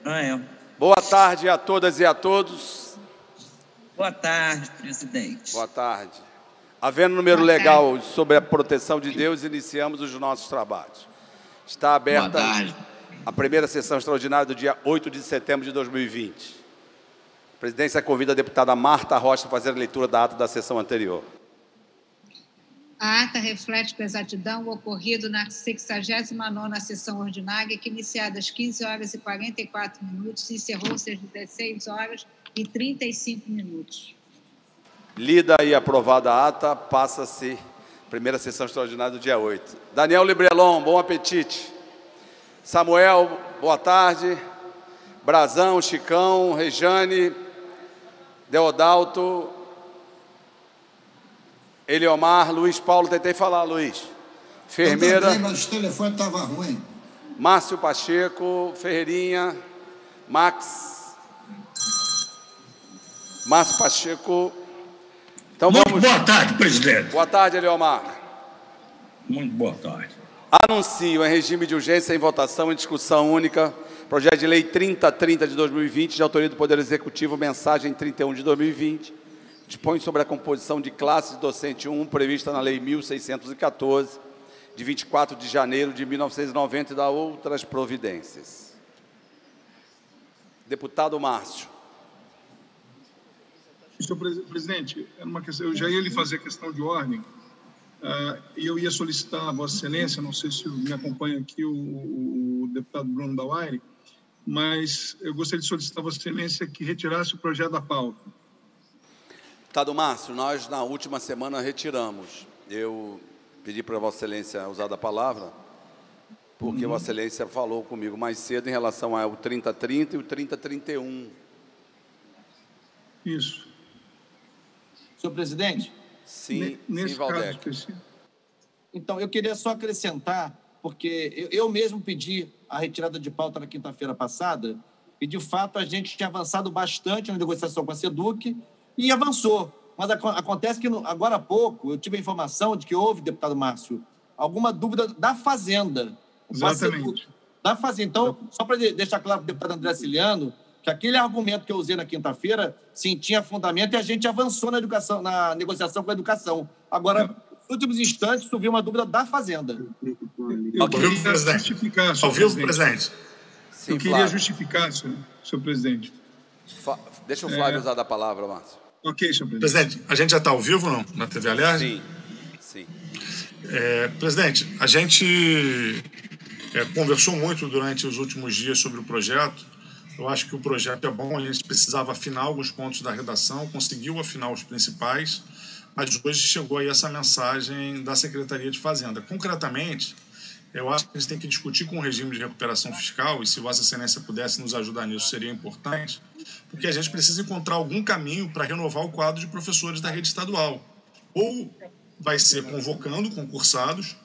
Noel. Boa tarde a todas e a todos. Boa tarde, presidente. Boa tarde. Havendo número legal sobre a proteção de Deus, iniciamos os nossos trabalhos. Está aberta a primeira sessão extraordinária do dia 8 de setembro de 2020. A presidência convida a deputada Marta Rocha a fazer a leitura da ata da sessão anterior. A ata reflete com exatidão o ocorrido na 69ª sessão ordinária, que, iniciada às 15 horas e 44 minutos, encerrou-se às 16 horas e 35 minutos. Lida e aprovada a ata, passa-se a primeira sessão extraordinária do dia 8. Daniel Librelon, bom apetite. Samuel, boa tarde. Brazão, Chicão, Rejane, Deodalto, Eliomar, Luiz Paulo, tentei falar, Luiz. Fermeira. Eu tentei, mas o telefone estava ruim. Márcio Pacheco, Ferreirinha, Max. Márcio Pacheco. Então Muito boa tarde, presidente. Boa tarde, Eliomar. Muito boa tarde. Anuncio em regime de urgência em votação em discussão única projeto de lei 3030 de 2020, de autoria do Poder Executivo, mensagem 31 de 2020, dispõe sobre a composição de classe de docente 1, prevista na Lei 1.614, de 24 de janeiro de 1990, e da outras providências. Deputado Márcio. Senhor presidente, eu já ia lhe fazer questão de ordem, e eu ia solicitar a Vossa Excelência, não sei se me acompanha aqui o deputado Bruno Dauaire, mas eu gostaria de solicitar a Vossa Excelência que retirasse o projeto da pauta. Deputado Márcio, nós na última semana retiramos. Eu pedi para Vossa Excelência usar a palavra, porque Vossa Excelência falou comigo mais cedo em relação ao 3030 e o 3031. Isso. Senhor presidente? Sim, nesse sim, caso Valdec. específico. Então, eu queria só acrescentar, porque eu mesmo pedi a retirada de pauta na quinta-feira passada, e, de fato, a gente tinha avançado bastante na negociação com a SEDUC e avançou. Mas acontece que, agora há pouco, eu tive a informação de que houve, deputado Márcio, alguma dúvida da Fazenda. Exatamente. Da Fazenda. Então, só para deixar claro para o deputado André Ciliano, que aquele argumento que eu usei na quinta-feira, sim, tinha fundamento, e a gente avançou na educação, na negociação com a educação. Agora, nos últimos instantes, surgiu uma dúvida da Fazenda. Eu queria justificar, senhor presidente. Sim, eu queria Flávio. justificar, senhor presidente. Deixa o Flávio usar a palavra, Márcio. Ok, senhor presidente. Presidente, a gente já está ao vivo, não? Na TV Alerj? Sim, sim. Presidente, a gente conversou muito durante os últimos dias sobre o projeto. Eu acho que o projeto é bom, a gente precisava afinar alguns pontos da redação, conseguiu afinar os principais, mas hoje chegou aí essa mensagem da Secretaria de Fazenda. Concretamente, eu acho que a gente tem que discutir com o regime de recuperação fiscal, e se Vossa Excelência pudesse nos ajudar nisso, seria importante, porque a gente precisa encontrar algum caminho para renovar o quadro de professores da rede estadual. Ou vai ser convocando concursados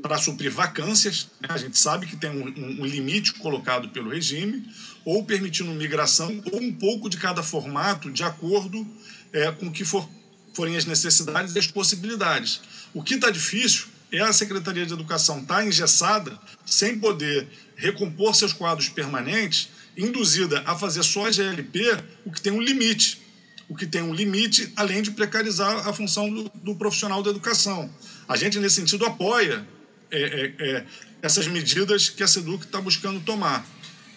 para suprir vacâncias, né? A gente sabe que tem um limite colocado pelo regime, ou permitindo migração, ou um pouco de cada formato, de acordo com o que forem as necessidades e as possibilidades. O que está difícil é a Secretaria de Educação estar engessada, sem poder recompor seus quadros permanentes, induzida a fazer só a GLP, o que tem um limite. O que tem um limite, além de precarizar a função do profissional da educação. A gente, nesse sentido, apoia essas medidas que a SEDUC está buscando tomar.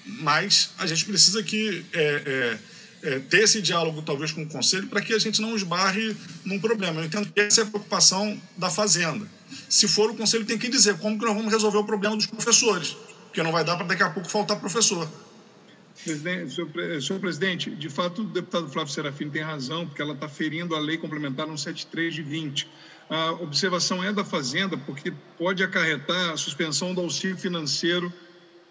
Mas a gente precisa ter esse diálogo, talvez, com o Conselho, para que a gente não esbarre num problema. Eu entendo que essa é a preocupação da Fazenda. Se for, o Conselho tem que dizer como que nós vamos resolver o problema dos professores, porque não vai dar para daqui a pouco faltar professor. Senhor presidente, de fato, o deputado Flávio Serafim tem razão, porque ela está ferindo a lei complementar 173 de 20. A observação é da Fazenda, porque pode acarretar a suspensão do auxílio financeiro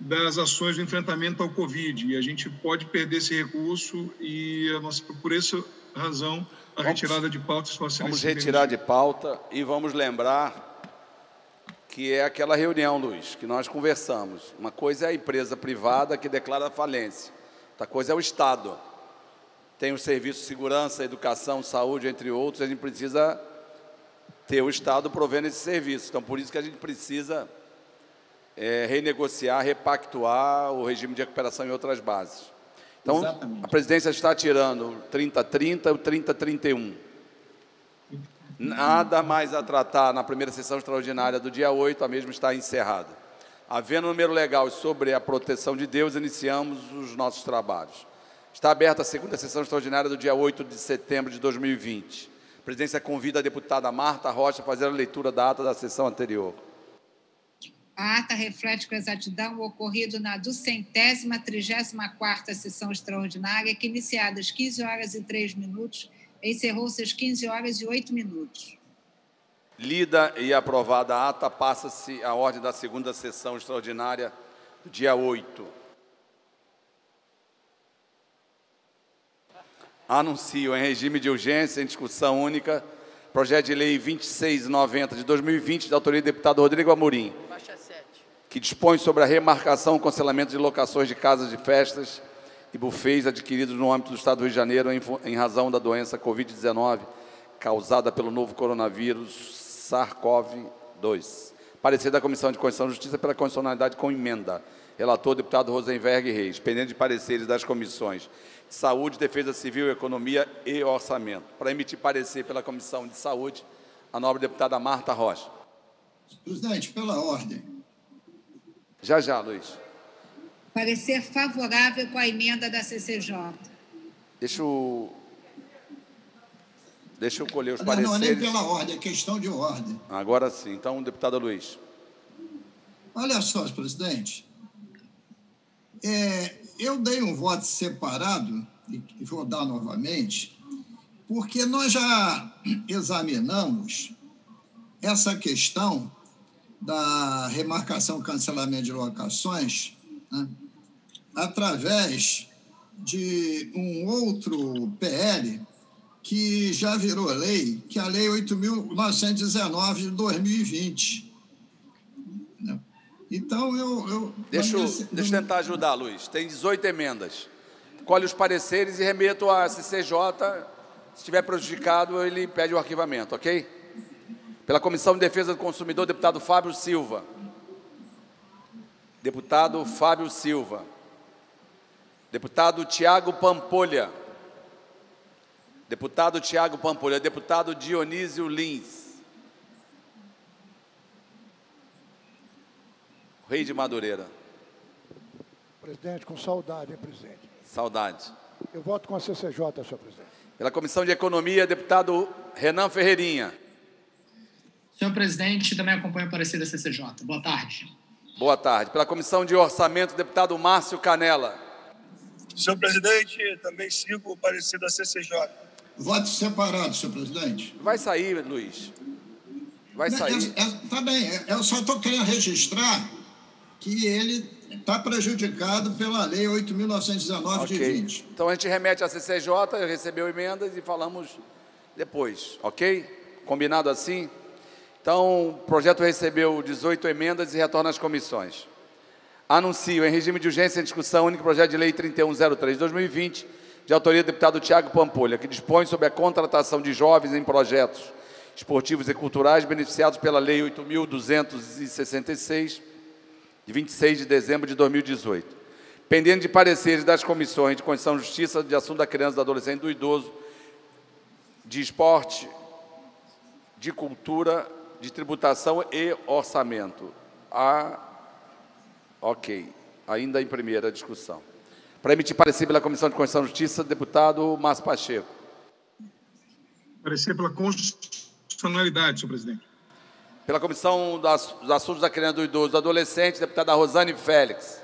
das ações de enfrentamento ao Covid, e a gente pode perder esse recurso, e por essa razão, a retirada de pauta... Vamos retirar de pauta e vamos lembrar que é aquela reunião, Luiz, que nós conversamos. Uma coisa é a empresa privada que declara falência, outra coisa é o Estado. Tem os serviços de segurança, educação, saúde, entre outros, a gente precisa ter o Estado provendo esse serviço. Então, por isso que a gente precisa renegociar, repactuar o regime de recuperação em outras bases. Então, Exatamente. a presidência está tirando o 30-30 e o 30-31. Nada mais a tratar na primeira sessão extraordinária do dia 8, a mesma está encerrada. Havendo número legal sobre a proteção de Deus, iniciamos os nossos trabalhos. Está aberta a segunda sessão extraordinária do dia 8 de setembro de 2020. A presidência convida a deputada Marta Rocha a fazer a leitura da ata da sessão anterior. A ata reflete com exatidão o ocorrido na 234ª sessão extraordinária, que, iniciada às 15 horas e 3 minutos, encerrou-se às 15 horas e 8 minutos. Lida e aprovada a ata, passa-se a ordem da segunda sessão extraordinária do dia 8. Anuncio em regime de urgência, em discussão única, projeto de lei 2690 de 2020, da autoria do deputado Rodrigo Amorim, que dispõe sobre a remarcação e cancelamento de locações de casas de festas e bufês adquiridos no âmbito do Estado do Rio de Janeiro em razão da doença Covid-19 causada pelo novo coronavírus SARS-CoV-2. Parecer da Comissão de Constituição e Justiça pela constitucionalidade com emenda. Relator, deputado Rosenberg Reis. Pendente de pareceres das comissões de Saúde, Defesa Civil, Economia e Orçamento. Para emitir parecer pela Comissão de Saúde, a nobre deputada Marta Rocha. Presidente, pela ordem. Já, Luiz. Parecer favorável com a emenda da CCJ. Deixa eu colher os Não, pareceres. não é nem pela ordem, é questão de ordem. Agora sim. Então, deputada Luiz. Olha só, presidente. Eu dei um voto separado, e vou dar novamente, porque nós já examinamos essa questão da remarcação e cancelamento de locações, né, através de um outro PL que já virou lei, que é a Lei 8.919 de 2020. Né? Então, Deixa eu tentar ajudar, Luiz. Tem 18 emendas. Colhe os pareceres e remeto à CCJ. Se estiver prejudicado, ele pede o arquivamento, ok? Pela Comissão de Defesa do Consumidor, deputado Fábio Silva. Deputado Fábio Silva. Deputado Tiago Pampolha. Deputado Tiago Pampolha. Deputado Dionísio Lins. Rei de Madureira. Presidente, com saudade, hein, presidente? Saudade. Eu voto com a CCJ, senhor presidente. Pela Comissão de Economia, deputado Renan Ferreirinha. Senhor presidente, também acompanho o parecer da CCJ. Boa tarde. Boa tarde. Pela Comissão de Orçamento, deputado Márcio Canela. Senhor presidente, também sigo o parecer da CCJ. Voto separado, senhor presidente. Vai sair, Luiz. Vai sair. Tá bem, eu só estou querendo registrar que ele está prejudicado pela Lei 8.919 de 20. Então, a gente remete à CCJ, recebeu emendas e falamos depois, ok? Combinado assim? Então, o projeto recebeu 18 emendas e retorna às comissões. Anuncio, em regime de urgência, em discussão única, projeto de lei 3103 de 2020, de autoria do deputado Tiago Pampolha, que dispõe sobre a contratação de jovens em projetos esportivos e culturais beneficiados pela Lei 8.266, de 26 de dezembro de 2018. Pendente de pareceres das comissões de Constituição e Justiça, de Assunto da Criança, do Adolescente e do Idoso, de Esporte, de Cultura, de Tributação e Orçamento. Ok. Ainda em primeira discussão. Para emitir parecer pela Comissão de Constituição e Justiça, deputado Márcio Pacheco. Parecer pela constitucionalidade, senhor presidente. Pela Comissão dos Assuntos da Criança, do Idoso e do Adolescente, deputada Rosane Félix.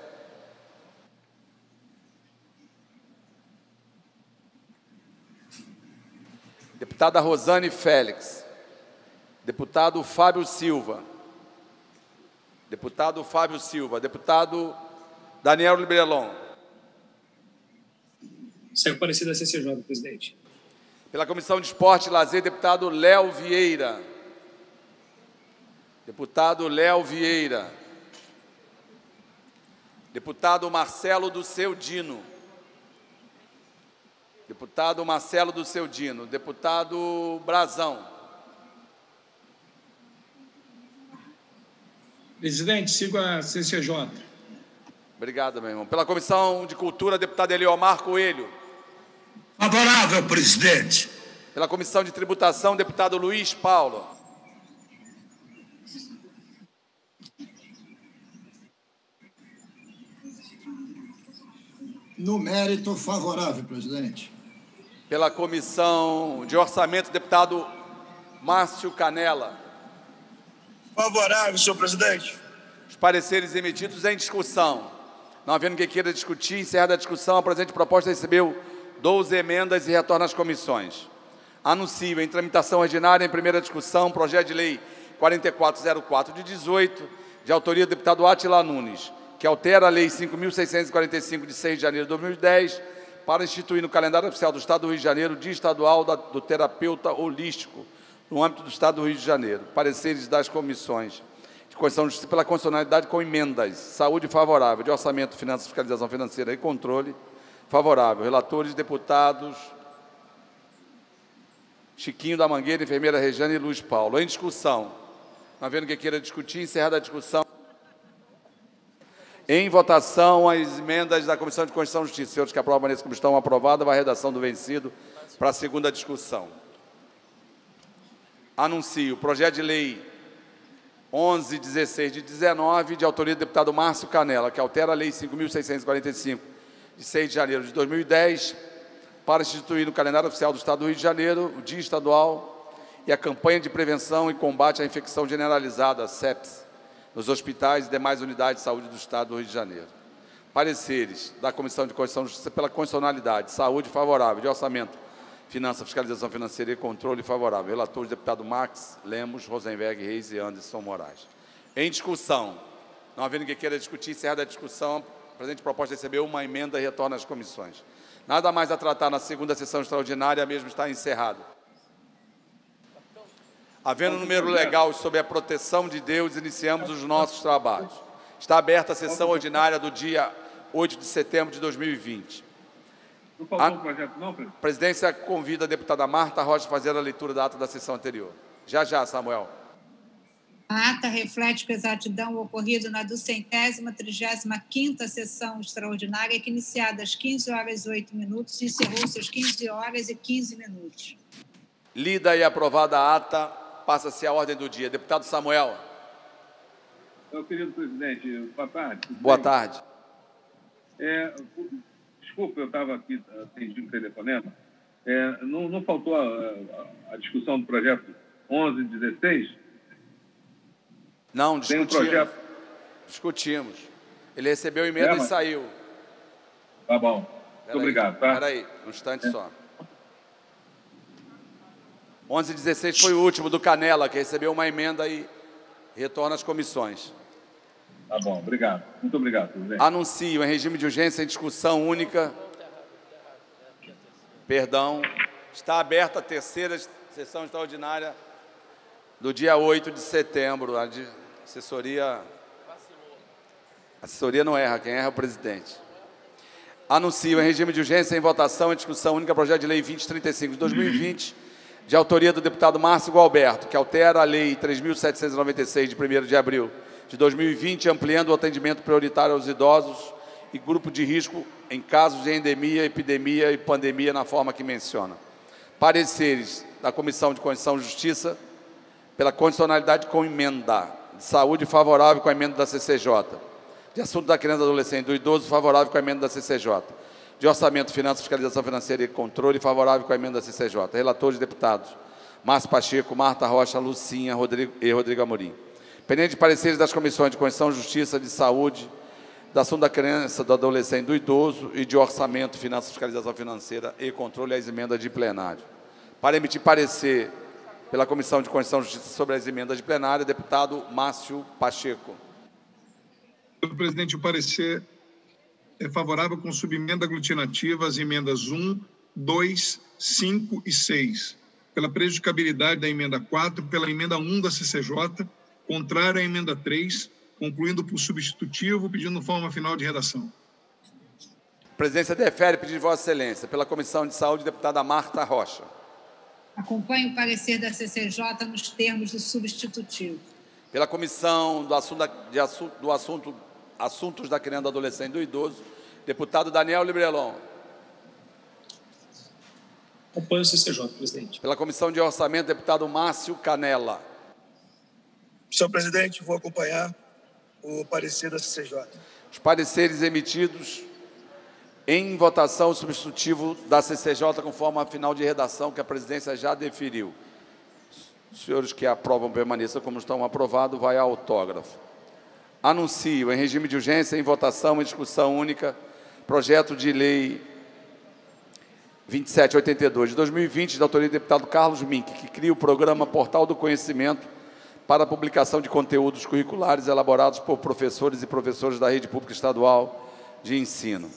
Deputada Rosane Félix. Deputado Fábio Silva. Deputado Fábio Silva. Deputado Daniel Librelon. Segue o parecer da CCJ, presidente. Pela Comissão de Esporte e Lazer, deputado Léo Vieira. Deputado Léo Vieira. Deputado Marcelo do Seu Dino. Deputado Marcelo do Seu Dino. Deputado Brazão. Presidente, sigo a CCJ. Obrigado, meu irmão. Pela Comissão de Cultura, deputado Eliomar Coelho. Favorável, presidente. Pela Comissão de Tributação, deputado Luiz Paulo. No mérito, favorável, presidente. Pela Comissão de Orçamento, deputado Márcio Canela. Favorável, senhor presidente. Os pareceres emitidos em discussão. Não havendo quem queira discutir, encerrada a discussão, a presente proposta recebeu 12 emendas e retorna às comissões. Anuncio em tramitação ordinária, em primeira discussão, projeto de lei 4404 de 18, de autoria do deputado Átila Nunes, que altera a lei 5.645 de 6 de janeiro de 2010, para instituir no calendário oficial do Estado do Rio de Janeiro o Dia Estadual do Terapeuta Holístico, no âmbito do Estado do Rio de Janeiro. Pareceres das comissões de Constituição e Justiça pela constitucionalidade com emendas. Saúde, favorável. De Orçamento, Finanças, Fiscalização Financeira e Controle, favorável. Relatores, deputados Chiquinho da Mangueira, enfermeira Regiane e Luiz Paulo. Em discussão. Não havendo quem queira discutir, encerrada a discussão. Em votação, as emendas da Comissão de Constituição e Justiça. Senhores que aprovam nesse como estão aprovadas, vai a redação do vencido para a segunda discussão. Anuncio o projeto de lei 1116 de 19, de autoria do deputado Márcio Canela, que altera a lei 5.645 de 6 de janeiro de 2010, para instituir no calendário oficial do Estado do Rio de Janeiro o Dia Estadual e a campanha de prevenção e combate à infecção generalizada, SEPS, nos hospitais e demais unidades de saúde do Estado do Rio de Janeiro. Pareceres da Comissão de Constituição e Justiça pela constitucionalidade, saúde favorável, de orçamento, finança, fiscalização financeira e controle favorável. Relatores, deputado Max Lemos, Rosenberg Reis e Anderson Moraes. Em discussão, não havendo ninguém queira discutir, encerrada a discussão, a presente proposta recebeu uma emenda e retorna às comissões. Nada mais a tratar na segunda sessão extraordinária, a mesma está encerrada. Havendo número legal sobre a proteção de Deus, iniciamos os nossos trabalhos. Está aberta a sessão ordinária do dia 8 de setembro de 2020. Não faltou o projeto, não, presidente? A presidência convida a deputada Marta Rocha a fazer a leitura da ata da sessão anterior. Já, Samuel. A ata reflete com exatidão o ocorrido na 235ª sessão extraordinária, que iniciada às 15h08 e encerrou-se às 15h15. Lida e aprovada a ata, passa-se a ordem do dia. Deputado Samuel. Meu querido presidente, boa tarde. Boa tarde. Desculpa, eu estava aqui atendindo o telefonema. Não faltou a discussão do projeto 1116? Não, discutimos. Tem um projeto... Discutimos. Ele recebeu emenda e saiu. Tá bom. Muito obrigado, tá? Espera aí, um instante só. 1116 foi o último, do Canela, que recebeu uma emenda e retorna às comissões. Tá bom, obrigado. Muito obrigado, presidente. Anuncio em regime de urgência em discussão única. Perdão. Está aberta a terceira sessão extraordinária do dia 8 de setembro. A assessoria não erra, quem erra é o presidente. Anuncio em regime de urgência em votação em discussão única projeto de lei 2035 de 2020, de autoria do deputado Márcio Gualberto, que altera a lei 3.796 de 1º de abril de 2020, ampliando o atendimento prioritário aos idosos e grupo de risco em casos de endemia, epidemia e pandemia na forma que menciona. Pareceres da Comissão de Constituição e Justiça pela condicionalidade com emenda. De saúde, favorável com a emenda da CCJ. De assunto da criança e adolescente e do idoso, favorável com a emenda da CCJ. De orçamento, finanças, fiscalização financeira e controle, favorável com a emenda da CCJ. Relatores, deputados Márcio Pacheco, Marta Rocha, Lucinha e Rodrigo Amorim. Pendente de pareceres das comissões de Constituição, Justiça, de Saúde, da assunto da criança, do adolescente e do idoso e de orçamento, finanças, fiscalização financeira e controle, as emendas de plenário. Para emitir parecer pela Comissão de Constituição e Justiça sobre as emendas de plenário, deputado Márcio Pacheco. Senhor presidente, o parecer é favorável com subemenda aglutinativa às emendas 1, 2, 5 e 6, pela prejudicabilidade da emenda 4, pela emenda 1 da CCJ, contrária à emenda 3, concluindo por substitutivo, pedindo forma final de redação. A presidência defere pedido de Vossa Excelência. Pela Comissão de Saúde, deputada Marta Rocha. Acompanhe o parecer da CCJ nos termos do substitutivo. Pela Comissão Assuntos da Criança, do Adolescente e do Idoso, deputado Daniel Librelon. Acompanho o CCJ, presidente. Pela Comissão de Orçamento, deputado Márcio Canella. Senhor presidente, vou acompanhar o parecer da CCJ. Os pareceres emitidos em votação, o substitutivo da CCJ, conforme a final de redação que a presidência já deferiu. Os senhores que aprovam permaneçam como estão aprovados, vai a autógrafo. Anuncio em regime de urgência, em votação e discussão única, projeto de lei 2782 de 2020, da autoria do deputado Carlos Mink, que cria o programa Portal do Conhecimento para a publicação de conteúdos curriculares elaborados por professores e professoras da Rede Pública Estadual de Ensino.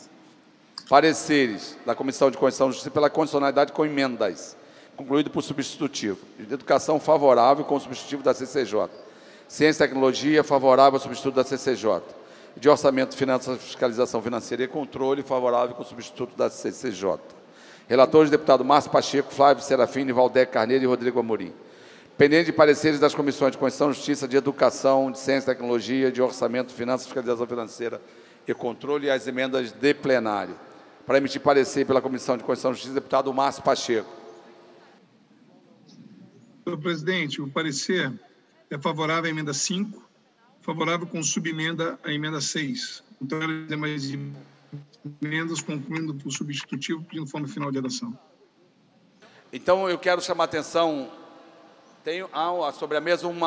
Pareceres da Comissão de Constituição e Justiça pela condicionalidade com emendas, concluído por substitutivo. De educação, favorável com o substitutivo da CCJ. Ciência e Tecnologia, favorável ao substituto da CCJ. De Orçamento, Finanças, Fiscalização Financeira e Controle, favorável com o substituto da CCJ. Relatores, deputado Márcio Pacheco, Flávio Serafini, Valdec Carneiro e Rodrigo Amorim. Pendente de pareceres das Comissões de Constituição e Justiça, de Educação, de Ciência e Tecnologia, de Orçamento, Finanças, Fiscalização Financeira e Controle e as emendas de plenário. Para emitir parecer pela Comissão de Constituição e Justiça, deputado Márcio Pacheco. Senhor presidente, o parecer é favorável à emenda 5, favorável com subemenda à emenda 6. Então, as demais emendas, concluindo por substitutivo, pedindo forma final de redação. Então, eu quero chamar a atenção, tenho sobre a mesa um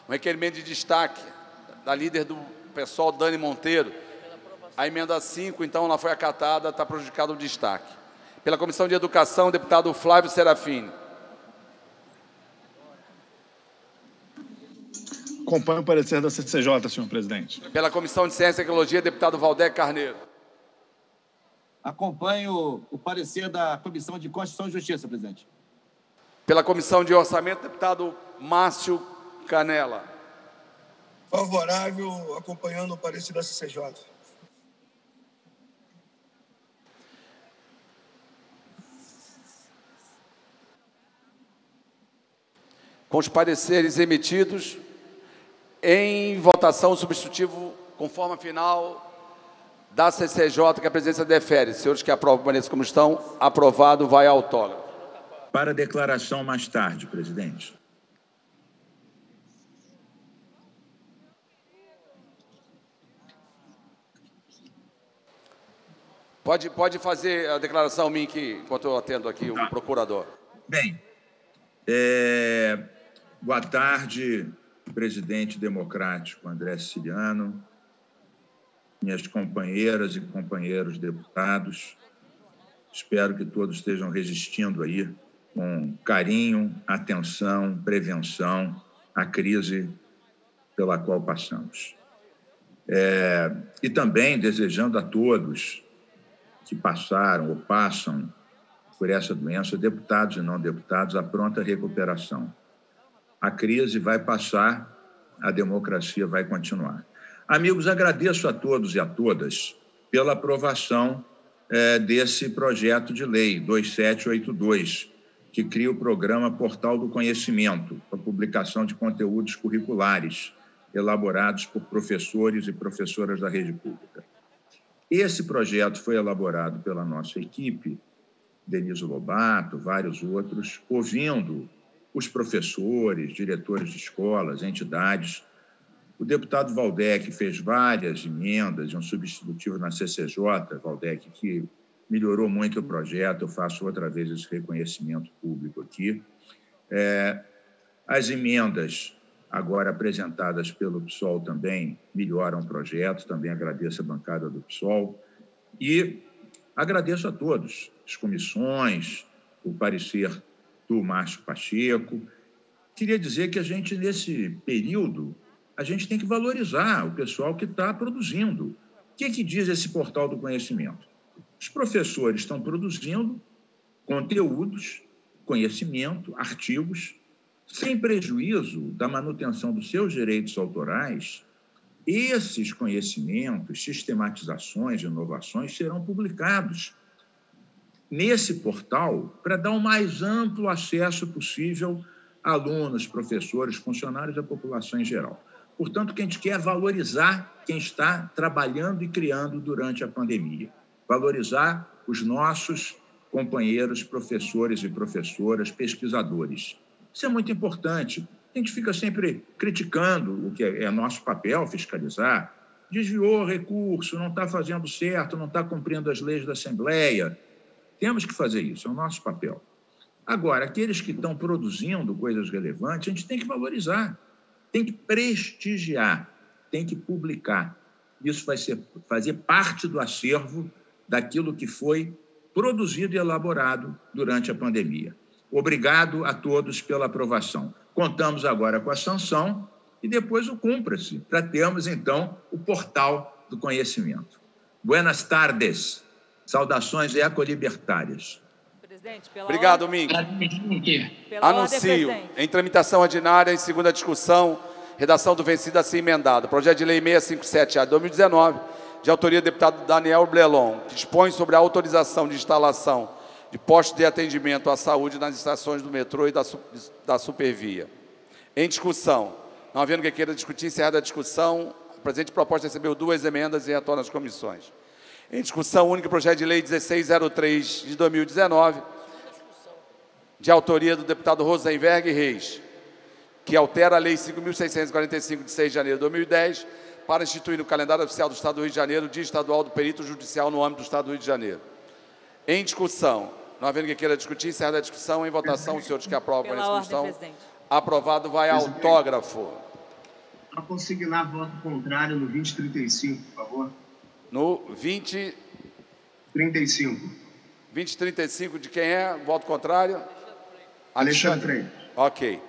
requerimento de destaque da líder do PSOL, Dani Monteiro. A emenda 5, então, ela foi acatada, está prejudicado o destaque. Pela Comissão de Educação, deputado Flávio Serafini. Acompanho o parecer da CCJ, senhor presidente. Pela Comissão de Ciência e Tecnologia, deputado Valdec Carneiro. Acompanho o parecer da Comissão de Constituição e Justiça, presidente. Pela Comissão de Orçamento, deputado Márcio Canella. Favorável, acompanhando o parecer da CCJ. Com os pareceres emitidos, em votação, o substitutivo, conforme a final da CCJ, que a presidência defere. Senhores que aprovam, permaneçam como estão. Aprovado, vai ao autógrafo. Para declaração mais tarde, presidente. Pode fazer a declaração, Mink, enquanto eu atendo aqui o procurador. Bem, boa tarde, presidente democrático André Siciliano, minhas companheiras e companheiros deputados. Espero que todos estejam resistindo aí com carinho, atenção, prevenção à crise pela qual passamos. E também desejando a todos que passaram ou passam por essa doença, deputados e não deputados, a pronta recuperação. A crise vai passar, a democracia vai continuar. Amigos, agradeço a todos e a todas pela aprovação desse projeto de lei 2782, que cria o programa Portal do Conhecimento, para publicação de conteúdos curriculares elaborados por professores e professoras da rede pública. Esse projeto foi elaborado pela nossa equipe, Denise Lobato, vários outros, ouvindo os professores, diretores de escolas, entidades. O deputado Valdec fez várias emendas, um substitutivo na CCJ, Valdec, que melhorou muito o projeto. Eu faço outra vez esse reconhecimento público aqui. As emendas agora apresentadas pelo PSOL também melhoram o projeto, também agradeço a bancada do PSOL. E agradeço a todos, as comissões, o parecer do Márcio Pacheco. Queria dizer que a gente, nesse período, a gente tem que valorizar o pessoal que está produzindo. O que diz esse Portal do Conhecimento? Os professores estão produzindo conteúdos, conhecimento, artigos, sem prejuízo da manutenção dos seus direitos autorais. Esses conhecimentos, sistematizações, inovações serão publicados nesse portal para dar o mais amplo acesso possível alunos, professores, funcionários e a população em geral. Portanto, o que a gente quer é valorizar quem está trabalhando e criando durante a pandemia, valorizar os nossos companheiros, professores e professoras, pesquisadores. Isso é muito importante. A gente fica sempre criticando o que é nosso papel, fiscalizar. Desviou recurso, não está fazendo certo, não está cumprindo as leis da Assembleia. Temos que fazer isso, é o nosso papel. Agora, aqueles que estão produzindo coisas relevantes, a gente tem que valorizar, tem que prestigiar, tem que publicar. Isso vai fazer parte do acervo daquilo que foi produzido e elaborado durante a pandemia. Obrigado a todos pela aprovação. Contamos agora com a sanção e depois o cumpra-se, para termos, então, o portal do conhecimento. Buenas tardes. Saudações ecolibertárias. Obrigado, Mink. Anuncio, em tramitação ordinária, em segunda discussão, redação do vencido assim emendado. Projeto de Lei 657-A de 2019, de autoria do deputado Daniel Blelon, que dispõe sobre a autorização de instalação de postos de atendimento à saúde nas estações do metrô e da Supervia. Em discussão, não havendo quem queira discutir, encerrada a discussão, a presente proposta recebeu 2 emendas e retorna às comissões. Em discussão única, projeto de lei 1603 de 2019, de autoria do deputado Rosenberg Reis, que altera a lei 5.645 de 6 de janeiro de 2010 para instituir no calendário oficial do Estado do Rio de Janeiro o Dia Estadual do Perito Judicial no âmbito do Estado do Rio de Janeiro. Em discussão, não havendo quem queira discutir, encerrada a discussão, em votação, os senhores que aprovam a discussão, aprovado, vai autógrafo. Para consignar voto contrário no 2035, por favor. No 2035. 2035 de quem é? Voto contrário? Alexandre. Ok.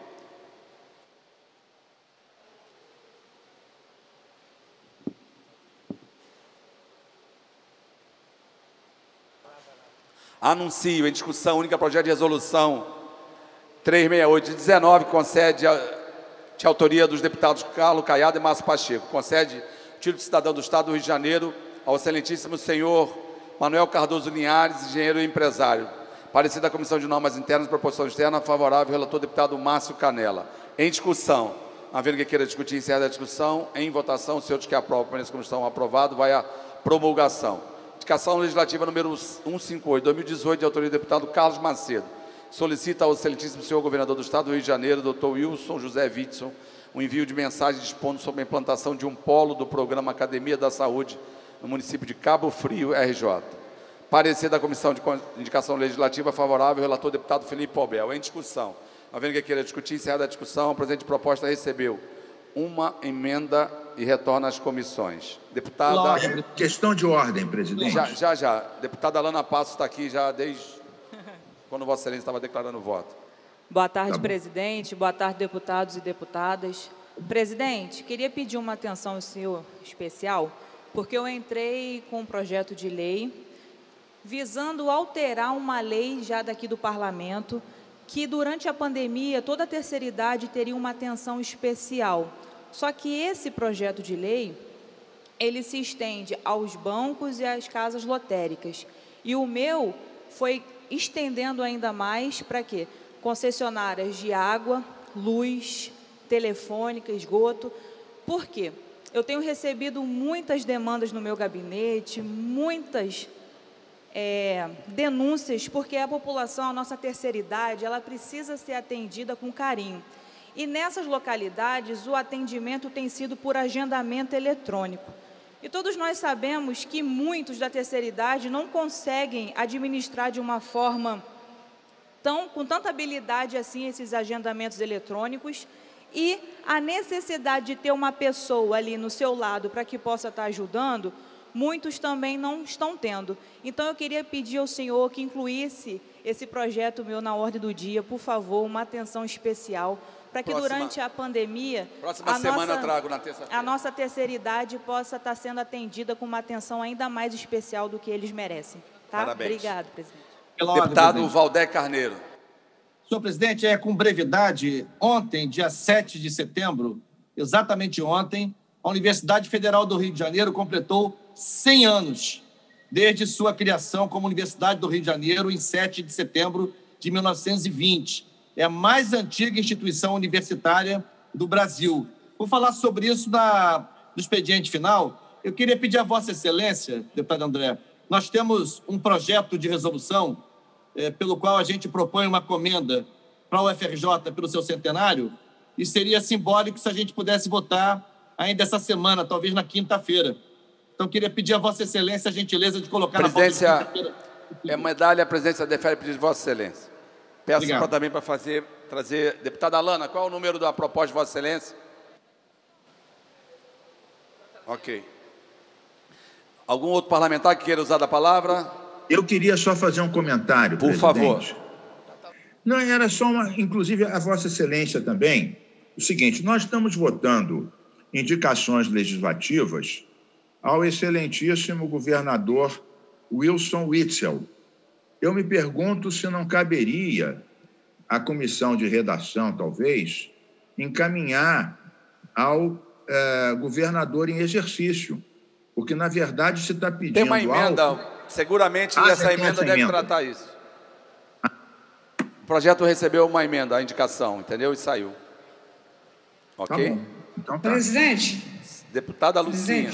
Anuncio em discussão única projeto de resolução 368 de 19, que concede de autoria dos deputados Carlos Caiado e Márcio Pacheco, concede título de cidadão do Estado do Rio de Janeiro ao excelentíssimo senhor Manuel Cardoso Linhares, engenheiro e empresário. Parecer da Comissão de Normas Internas e Proposição Externa, favorável, relator deputado Márcio Canela. Em discussão, havendo que queira discutir, encerra a discussão. Em votação, os senhores que aprovam, permanecem como estão aprovado, vai a promulgação. Indicação legislativa número 158, 2018, de autoria do deputado Carlos Macedo. Solicita ao excelentíssimo senhor governador do Estado do Rio de Janeiro, doutor Wilson José Witson, um envio de mensagem dispondo sobre a implantação de um polo do programa Academia da Saúde no município de Cabo Frio, RJ. Parecer da Comissão de Indicação Legislativa favorável, relator deputado Felipe Pobel. Em discussão, havendo que queira discutir, encerrada a discussão, a presente proposta recebeu uma emenda e retorna às comissões. Deputada... Questão de ordem, presidente. Já. Deputada Alana Passos está aqui já desde quando Vossa Excelência estava declarando o voto. Boa tarde, presidente. Boa tarde, deputados e deputadas. Presidente, queria pedir uma atenção ao senhor especial, porque eu entrei com um projeto de lei visando alterar uma lei já daqui do Parlamento, que durante a pandemia toda a terceira idade teria uma atenção especial. Só que esse projeto de lei, ele se estende aos bancos e às casas lotéricas. E o meu foi estendendo ainda mais para quê? Concessionárias de água, luz, telefônica, esgoto. Por quê? Eu tenho recebido muitas demandas no meu gabinete, muitas denúncias, porque a população, a nossa terceira idade, ela precisa ser atendida com carinho. E nessas localidades, o atendimento tem sido por agendamento eletrônico. E todos nós sabemos que muitos da terceira idade não conseguem administrar de uma forma com tanta habilidade assim esses agendamentos eletrônicos, e a necessidade de ter uma pessoa ali no seu lado para que possa estar ajudando, muitos também não estão tendo. Então, eu queria pedir ao senhor que incluísse esse projeto meu na ordem do dia, por favor, uma atenção especial, para que durante a pandemia, a nossa terceira idade possa estar sendo atendida com uma atenção ainda mais especial do que eles merecem. Tá? Parabéns. Obrigado, presidente. Deputado Valdé Carneiro. Senhor presidente, com brevidade, ontem, dia 7 de setembro, exatamente ontem, a Universidade Federal do Rio de Janeiro completou 100 anos, desde sua criação como Universidade do Rio de Janeiro, em 7 de setembro de 1920. É a mais antiga instituição universitária do Brasil. Vou falar sobre isso no expediente final. Eu queria pedir a Vossa Excelência, deputado André, nós temos um projeto de resolução pelo qual a gente propõe uma comenda para o UFRJ pelo seu centenário, e seria simbólico se a gente pudesse votar ainda essa semana, talvez na quinta-feira. Então, queria pedir a Vossa Excelência a gentileza de colocar na pauta de quinta-feira. É medalha, a presidência defere pedido de Vossa Excelência. Peço também para trazer... Deputada Alana, qual é o número da proposta de Vossa Excelência? Ok. Algum outro parlamentar que queira usar da palavra? Eu queria só fazer um comentário, por favor. Não, era só inclusive a Vossa Excelência também. O seguinte, nós estamos votando indicações legislativas ao excelentíssimo governador Wilson Witzel. Eu me pergunto se não caberia a comissão de redação, talvez, encaminhar ao governador em exercício, porque, na verdade, se está pedindo... Tem uma emenda, seguramente essa emenda deve tratar isso. O projeto recebeu uma emenda, a indicação, entendeu? E saiu. Ok? Tá bom. Então, tá. Presidente. Deputada Lucinha.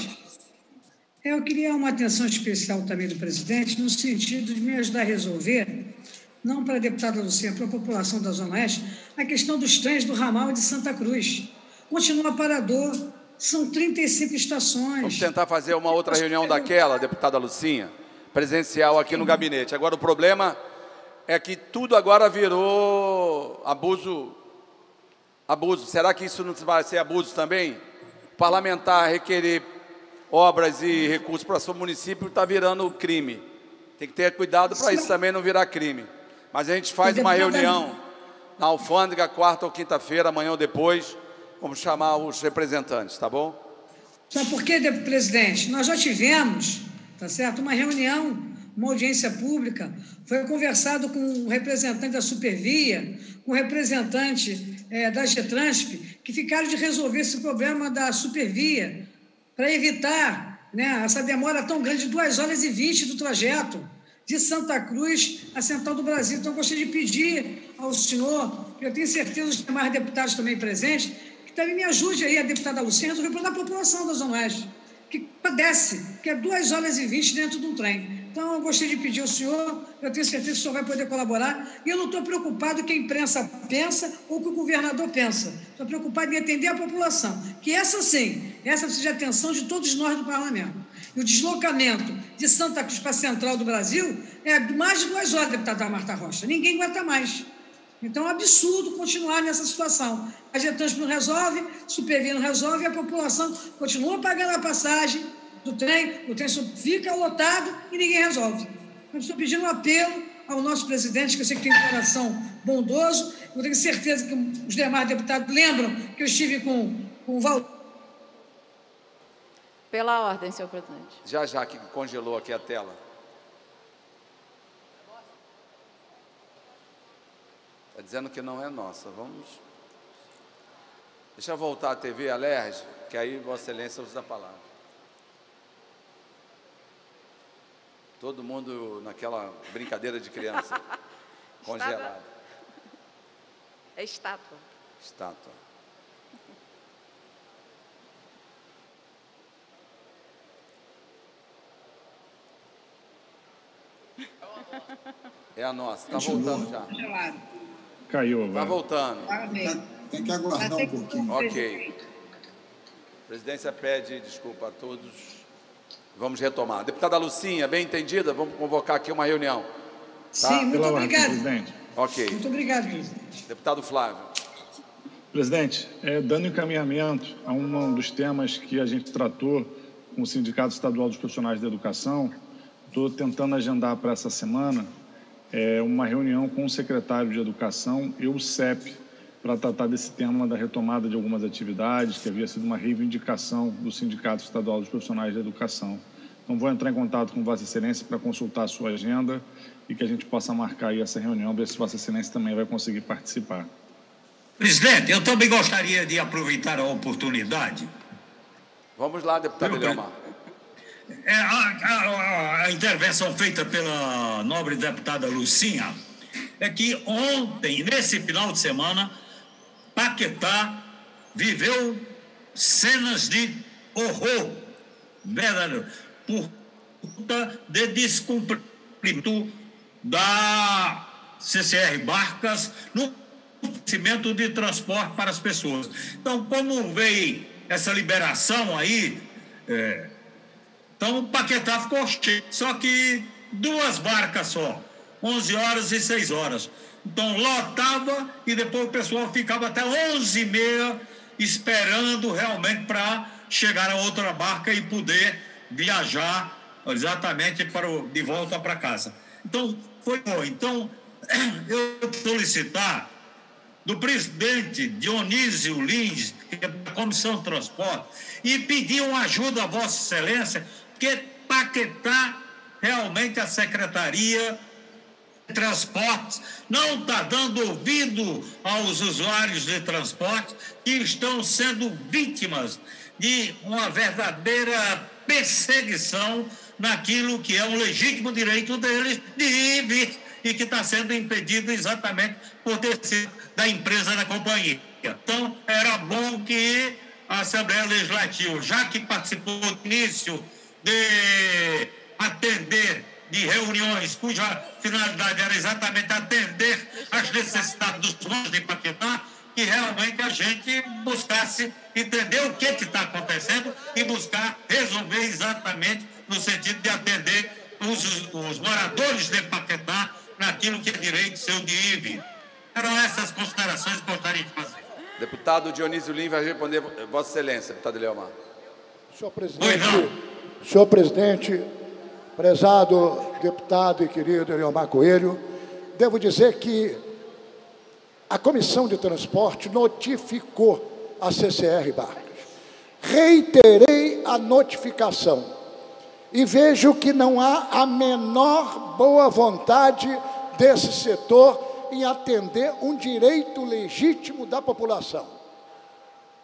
Eu queria uma atenção especial também do presidente, no sentido de me ajudar a resolver, não para a deputada Lucinha, para a população da Zona Oeste, a questão dos trens do ramal de Santa Cruz. Continua parador, são 35 estações. Vamos tentar fazer uma outra reunião daquela, deputada Lucinha, presencial aqui no gabinete. Agora, o problema é que tudo agora virou abuso. Será que isso não vai ser abuso também? Parlamentar requerer obras e recursos para o seu município está virando crime. Tem que ter cuidado para isso também não virar crime. Mas a gente faz uma reunião na alfândega, quarta ou quinta-feira, amanhã ou depois. Vamos chamar os representantes, tá bom? Sabe por quê, presidente? Nós já tivemos, tá certo, uma reunião, uma audiência pública, foi conversado com o representante da Supervia, com o representante da Getransp, que ficaram de resolver esse problema da Supervia, para evitar, né, essa demora tão grande de 2 horas e 20 do trajeto de Santa Cruz à Central do Brasil. Então, eu gostaria de pedir ao senhor, eu tenho certeza os demais deputados também presentes, que também me ajude aí, a deputada Lucinha, a resolver para a população da Zona Oeste, que padece, que é 2 horas e 20 dentro de um trem. Então, eu gostaria de pedir ao senhor, eu tenho certeza que o senhor vai poder colaborar, e eu não estou preocupado com o que a imprensa pensa ou o que o governador pensa. Estou preocupado em atender a população, que essa sim, essa precisa de atenção de todos nós do parlamento. E o deslocamento de Santa Cruz para a Central do Brasil é mais de 2 horas, deputada Marta Rocha. Ninguém aguenta mais. Então, é um absurdo continuar nessa situação. A Getransp não resolve, a Supervia não resolve, e a população continua pagando a passagem do trem, o trem fica lotado e ninguém resolve. Eu estou pedindo um apelo ao nosso presidente, que eu sei que tem um coração bondoso. Eu tenho certeza que os demais deputados lembram que eu estive com o Valdir. Pela ordem, senhor presidente. Já que congelou aqui a tela. Está dizendo que não é nossa. Vamos... Deixa eu voltar à TV Alerj, que aí Vossa Excelência usa a palavra. Todo mundo naquela brincadeira de criança. Congelado. É estátua. Estátua. É a nossa. Está voltando já. Caiu. Está voltando. Tem que aguardar um pouquinho. Ok. A presidência pede desculpa a todos. Vamos retomar. Deputada Lucinha, bem entendida? Vamos convocar aqui uma reunião. Tá? Sim, muito obrigado. Presidente. Ok. Muito obrigado, presidente. Deputado Flávio. Presidente, dando encaminhamento a um dos temas que a gente tratou com o Sindicato Estadual dos Profissionais da Educação, estou tentando agendar para essa semana uma reunião com o secretário de Educação e o CEP para tratar desse tema da retomada de algumas atividades, que havia sido uma reivindicação do Sindicato Estadual dos Profissionais da Educação. Então, vou entrar em contato com Vossa Excelência para consultar a sua agenda e que a gente possa marcar aí essa reunião, ver se Vossa Excelência também vai conseguir participar. Presidente, eu também gostaria de aproveitar a oportunidade. Vamos lá, deputado Eliomar. A intervenção feita pela nobre deputada Lucinha é que ontem, nesse final de semana, Paquetá viveu cenas de horror, verdadeiro, por conta de descumprimento da CCR Barcas no fornecimento de transporte para as pessoas. Então, como veio essa liberação aí, então o Paquetá ficou cheio, só que 2 barcas só, 11 horas e 6 horas. Então, lotava e depois o pessoal ficava até 11h30 esperando realmente para chegar a outra barca e poder viajar exatamente de volta para casa. Então, foi bom. Então, eu solicitar do presidente Dionísio Lins, que é da Comissão de Transporte, e pedir uma ajuda a Vossa Excelência, porque Paquetá, realmente a Secretaria de Transportes não está dando ouvido aos usuários de transporte que estão sendo vítimas de uma verdadeira perseguição naquilo que é um legítimo direito deles de ir e vir, e que está sendo impedido exatamente por ter sido da empresa da companhia. Então, era bom que a Assembleia Legislativa, já que participou do início de atender de reuniões cuja finalidade era exatamente atender às necessidades dos humanos de Paquetá, que realmente a gente buscasse entender o que está acontecendo e buscar resolver exatamente no sentido de atender os moradores de Paquetá naquilo que é direito seu de ir e vir. Eram essas considerações que gostaria de fazer. Deputado Dionísio Lins vai responder, Vossa Excelência, deputado Eliomar. Senhor presidente, prezado deputado e querido Eliomar Coelho, devo dizer que a Comissão de Transporte notificou a CCR Barcas. Reiterei a notificação e vejo que não há a menor boa vontade desse setor em atender um direito legítimo da população.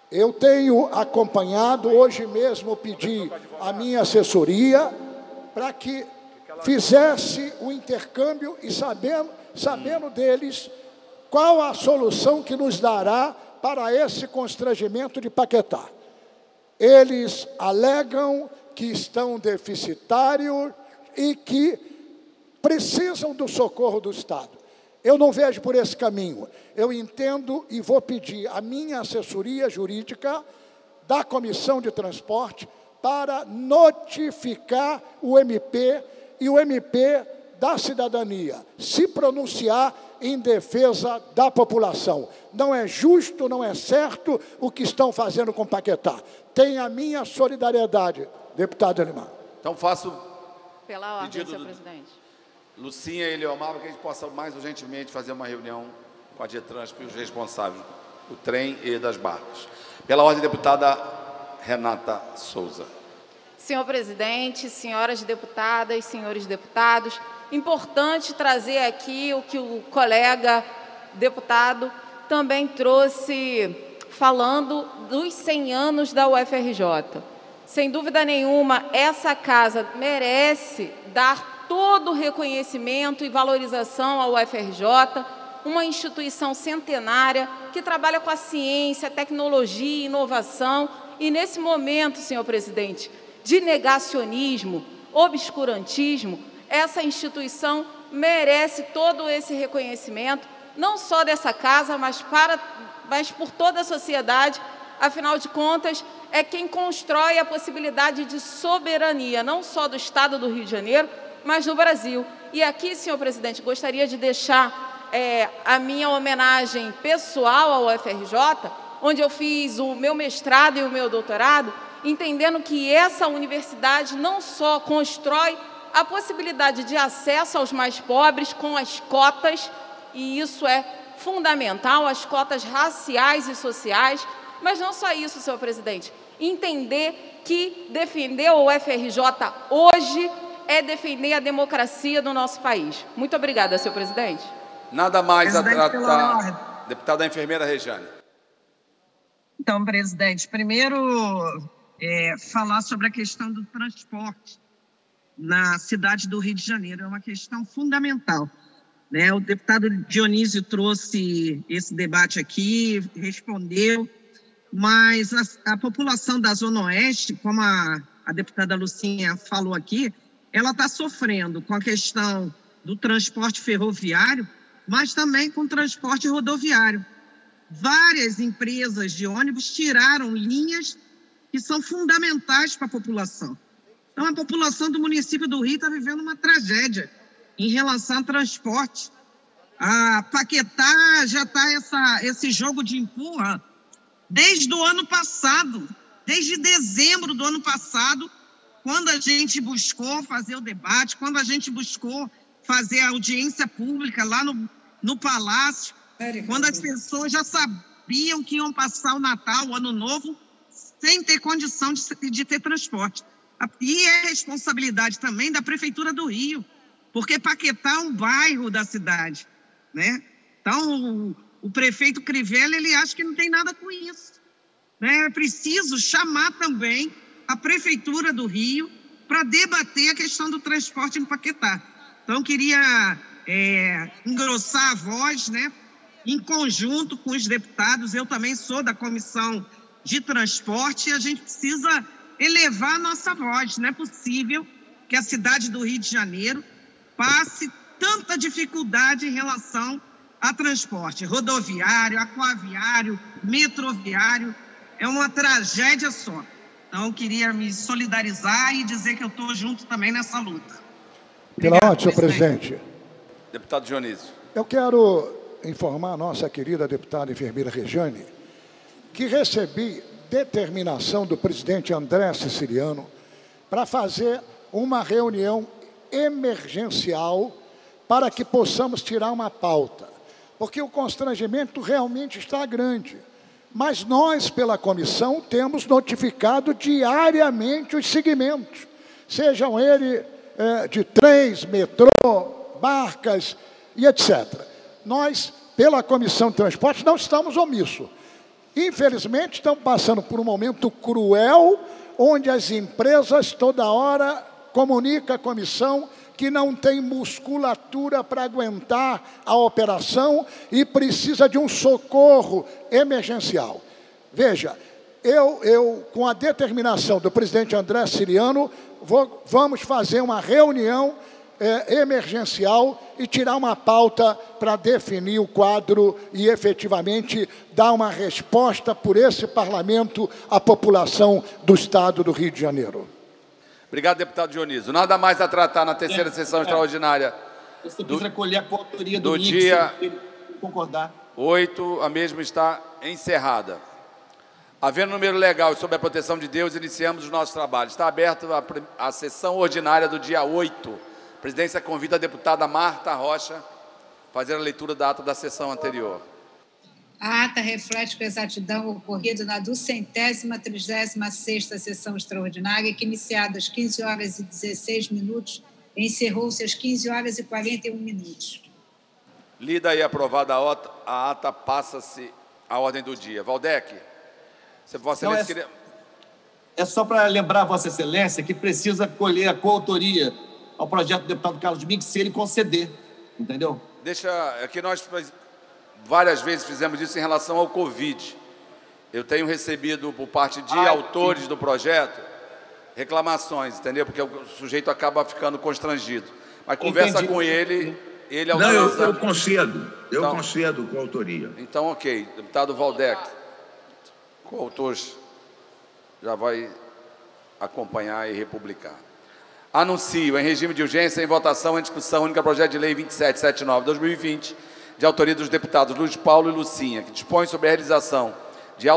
Eu tenho acompanhado, hoje mesmo pedi à minha assessoria para que fizesse o intercâmbio e sabendo deles qual a solução que nos dará para esse constrangimento de Paquetá. Eles alegam que estão deficitários e que precisam do socorro do Estado. Eu não vejo por esse caminho. Eu entendo e vou pedir a minha assessoria jurídica da Comissão de Transporte para notificar o MP e o MP da cidadania se pronunciar em defesa da população. Não é justo, não é certo o que estão fazendo com Paquetá. Tem a minha solidariedade, deputado Eliomar. Então faço pela ordem, pedido senhor presidente. Lucinha e Eliomar, para que a gente possa mais urgentemente fazer uma reunião com a Getrans e os responsáveis do trem e das barcas. Pela ordem, deputada Renata Souza. Senhor presidente, senhoras deputadas, senhores deputados, importante trazer aqui o que o colega deputado também trouxe, falando dos 100 anos da UFRJ. Sem dúvida nenhuma, essa casa merece dar todo o reconhecimento e valorização à UFRJ, uma instituição centenária que trabalha com a ciência, tecnologia e inovação, e nesse momento, senhor presidente, de negacionismo, obscurantismo, essa instituição merece todo esse reconhecimento, não só dessa casa, mas por toda a sociedade. Afinal de contas, é quem constrói a possibilidade de soberania, não só do Estado do Rio de Janeiro, mas no Brasil. E aqui, senhor presidente, gostaria de deixar a minha homenagem pessoal ao UFRJ, onde eu fiz o meu mestrado e o meu doutorado, entendendo que essa universidade não só constrói a possibilidade de acesso aos mais pobres com as cotas, e isso é fundamental, as cotas raciais e sociais, mas não só isso, senhor presidente, entender que defender o UFRJ hoje é defender a democracia do nosso país. Muito obrigada, senhor presidente. Nada mais a tratar. Deputada enfermeira Regiane. Então, presidente, primeiro falar sobre a questão do transporte na cidade do Rio de Janeiro. É uma questão fundamental. né? O deputado Dionísio trouxe esse debate aqui, respondeu, mas a população da Zona Oeste, como a deputada Lucinha falou aqui, ela está sofrendo com a questão do transporte ferroviário, mas também com o transporte rodoviário. Várias empresas de ônibus tiraram linhas que são fundamentais para a população. Então, a população do município do Rio está vivendo uma tragédia em relação ao transporte. A Paquetá já está esse jogo de empurra desde o ano passado, desde dezembro do ano passado, quando a gente buscou fazer o debate, quando a gente buscou fazer a audiência pública lá no Palácio, quando as pessoas já sabiam que iam passar o Natal, o Ano Novo, sem ter condição de ter transporte. E é responsabilidade também da Prefeitura do Rio, porque Paquetá é um bairro da cidade, né? Então, o prefeito Crivella, ele acha que não tem nada com isso, né? É preciso chamar também a Prefeitura do Rio para debater a questão do transporte em Paquetá. Então, queria engrossar a voz, né? Em conjunto com os deputados, eu também sou da Comissão de Transporte, e a gente precisa elevar a nossa voz. Não é possível que a cidade do Rio de Janeiro passe tanta dificuldade em relação a transporte rodoviário, aquaviário, metroviário. É uma tragédia só. Então, eu queria me solidarizar e dizer que eu estou junto também nessa luta. Pela ordem, senhor presidente. Deputado Dionísio. Eu quero informar a nossa querida deputada enfermeira Rejane que recebi determinação do presidente André Siciliano para fazer uma reunião emergencial para que possamos tirar uma pauta, porque o constrangimento realmente está grande. Mas nós, pela comissão, temos notificado diariamente os segmentos, sejam eles de trens, metrô, barcas e etc. Nós, pela Comissão de Transportes, não estamos omissos. Infelizmente, estamos passando por um momento cruel, onde as empresas toda hora comunicam à comissão que não tem musculatura para aguentar a operação e precisa de um socorro emergencial. Veja, eu com a determinação do presidente André Siciliano, vamos fazer uma reunião emergencial e tirar uma pauta para definir o quadro e efetivamente dar uma resposta por esse parlamento à população do estado do Rio de Janeiro. Obrigado, deputado Dionísio. Nada mais a tratar na terceira sessão extraordinária Você precisa recolher a coautoria do dia concordar. 8, a mesma está encerrada. Havendo número legal sobre a proteção de Deus, iniciamos os nossos trabalhos. Está aberta a sessão ordinária do dia 8. A presidência convida a deputada Marta Rocha a fazer a leitura da ata da sessão anterior. A ata reflete com exatidão o ocorrido na 236ª sessão extraordinária, que, iniciada às 15h16, encerrou-se às 15h41. Lida e aprovada a ata, passa-se à ordem do dia. Valdec, Vossa Excelência queria... É só para lembrar a Vossa Excelência que precisa colher a coautoria ao projeto do deputado Carlos Domingos, se ele conceder, entendeu? É que nós várias vezes fizemos isso em relação ao Covid. Eu tenho recebido por parte de autores do projeto reclamações, entendeu? Porque o sujeito acaba ficando constrangido. Mas conversa com ele autoriza... Não, eu concedo. Eu concedo com autoria. Então, ok. Deputado Valdec, coautor, já vai acompanhar e republicar. Anuncio em regime de urgência em votação em discussão única projeto de lei 2779/2020, de autoria dos deputados Luiz Paulo e Lucinha, que dispõe sobre a realização de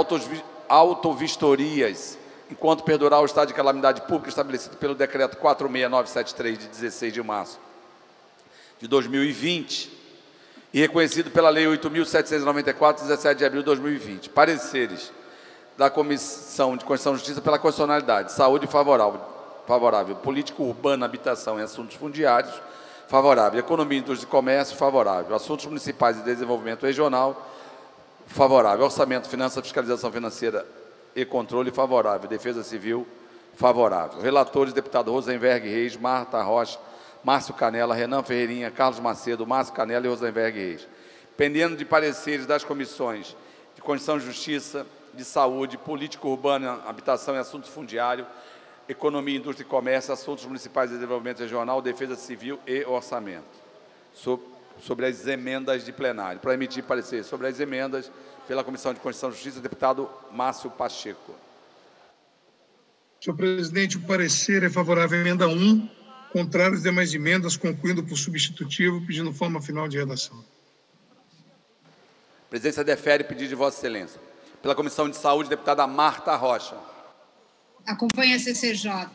autovistorias enquanto perdurar o estado de calamidade pública estabelecido pelo decreto 46973 de 16 de março de 2020 e reconhecido pela lei 8.794 de 17 de abril de 2020. Pareceres da Comissão de Constituição e Justiça pela Constitucionalidade, Saúde favorável, Política Urbana, Habitação e Assuntos Fundiários, favorável, Economia, Indústria e Comércio, favorável, Assuntos Municipais e Desenvolvimento Regional, favorável, Orçamento, Finanças, Fiscalização Financeira e Controle, favorável, Defesa Civil, favorável. Relatores, deputado Rosenberg Reis, Marta Rocha, Márcio Canela, Renan Ferreirinha, Carlos Macedo, Márcio Canela e Rosenberg Reis. Pendendo de pareceres das comissões de Constituição e Justiça, de Saúde, Política Urbana, Habitação e Assuntos Fundiários, Economia, Indústria e Comércio, Assuntos Municipais e Desenvolvimento Regional, Defesa Civil e Orçamento. Sobre as emendas de plenário. Para emitir parecer sobre as emendas, pela Comissão de Constituição e Justiça, deputado Márcio Pacheco. Senhor presidente, o parecer é favorável à emenda 1, contrário às demais emendas, concluindo por substitutivo, pedindo forma final de redação. A presidência defere pedido de Vossa Excelência. Pela Comissão de Saúde, deputada Marta Rocha. Acompanha a CCJ.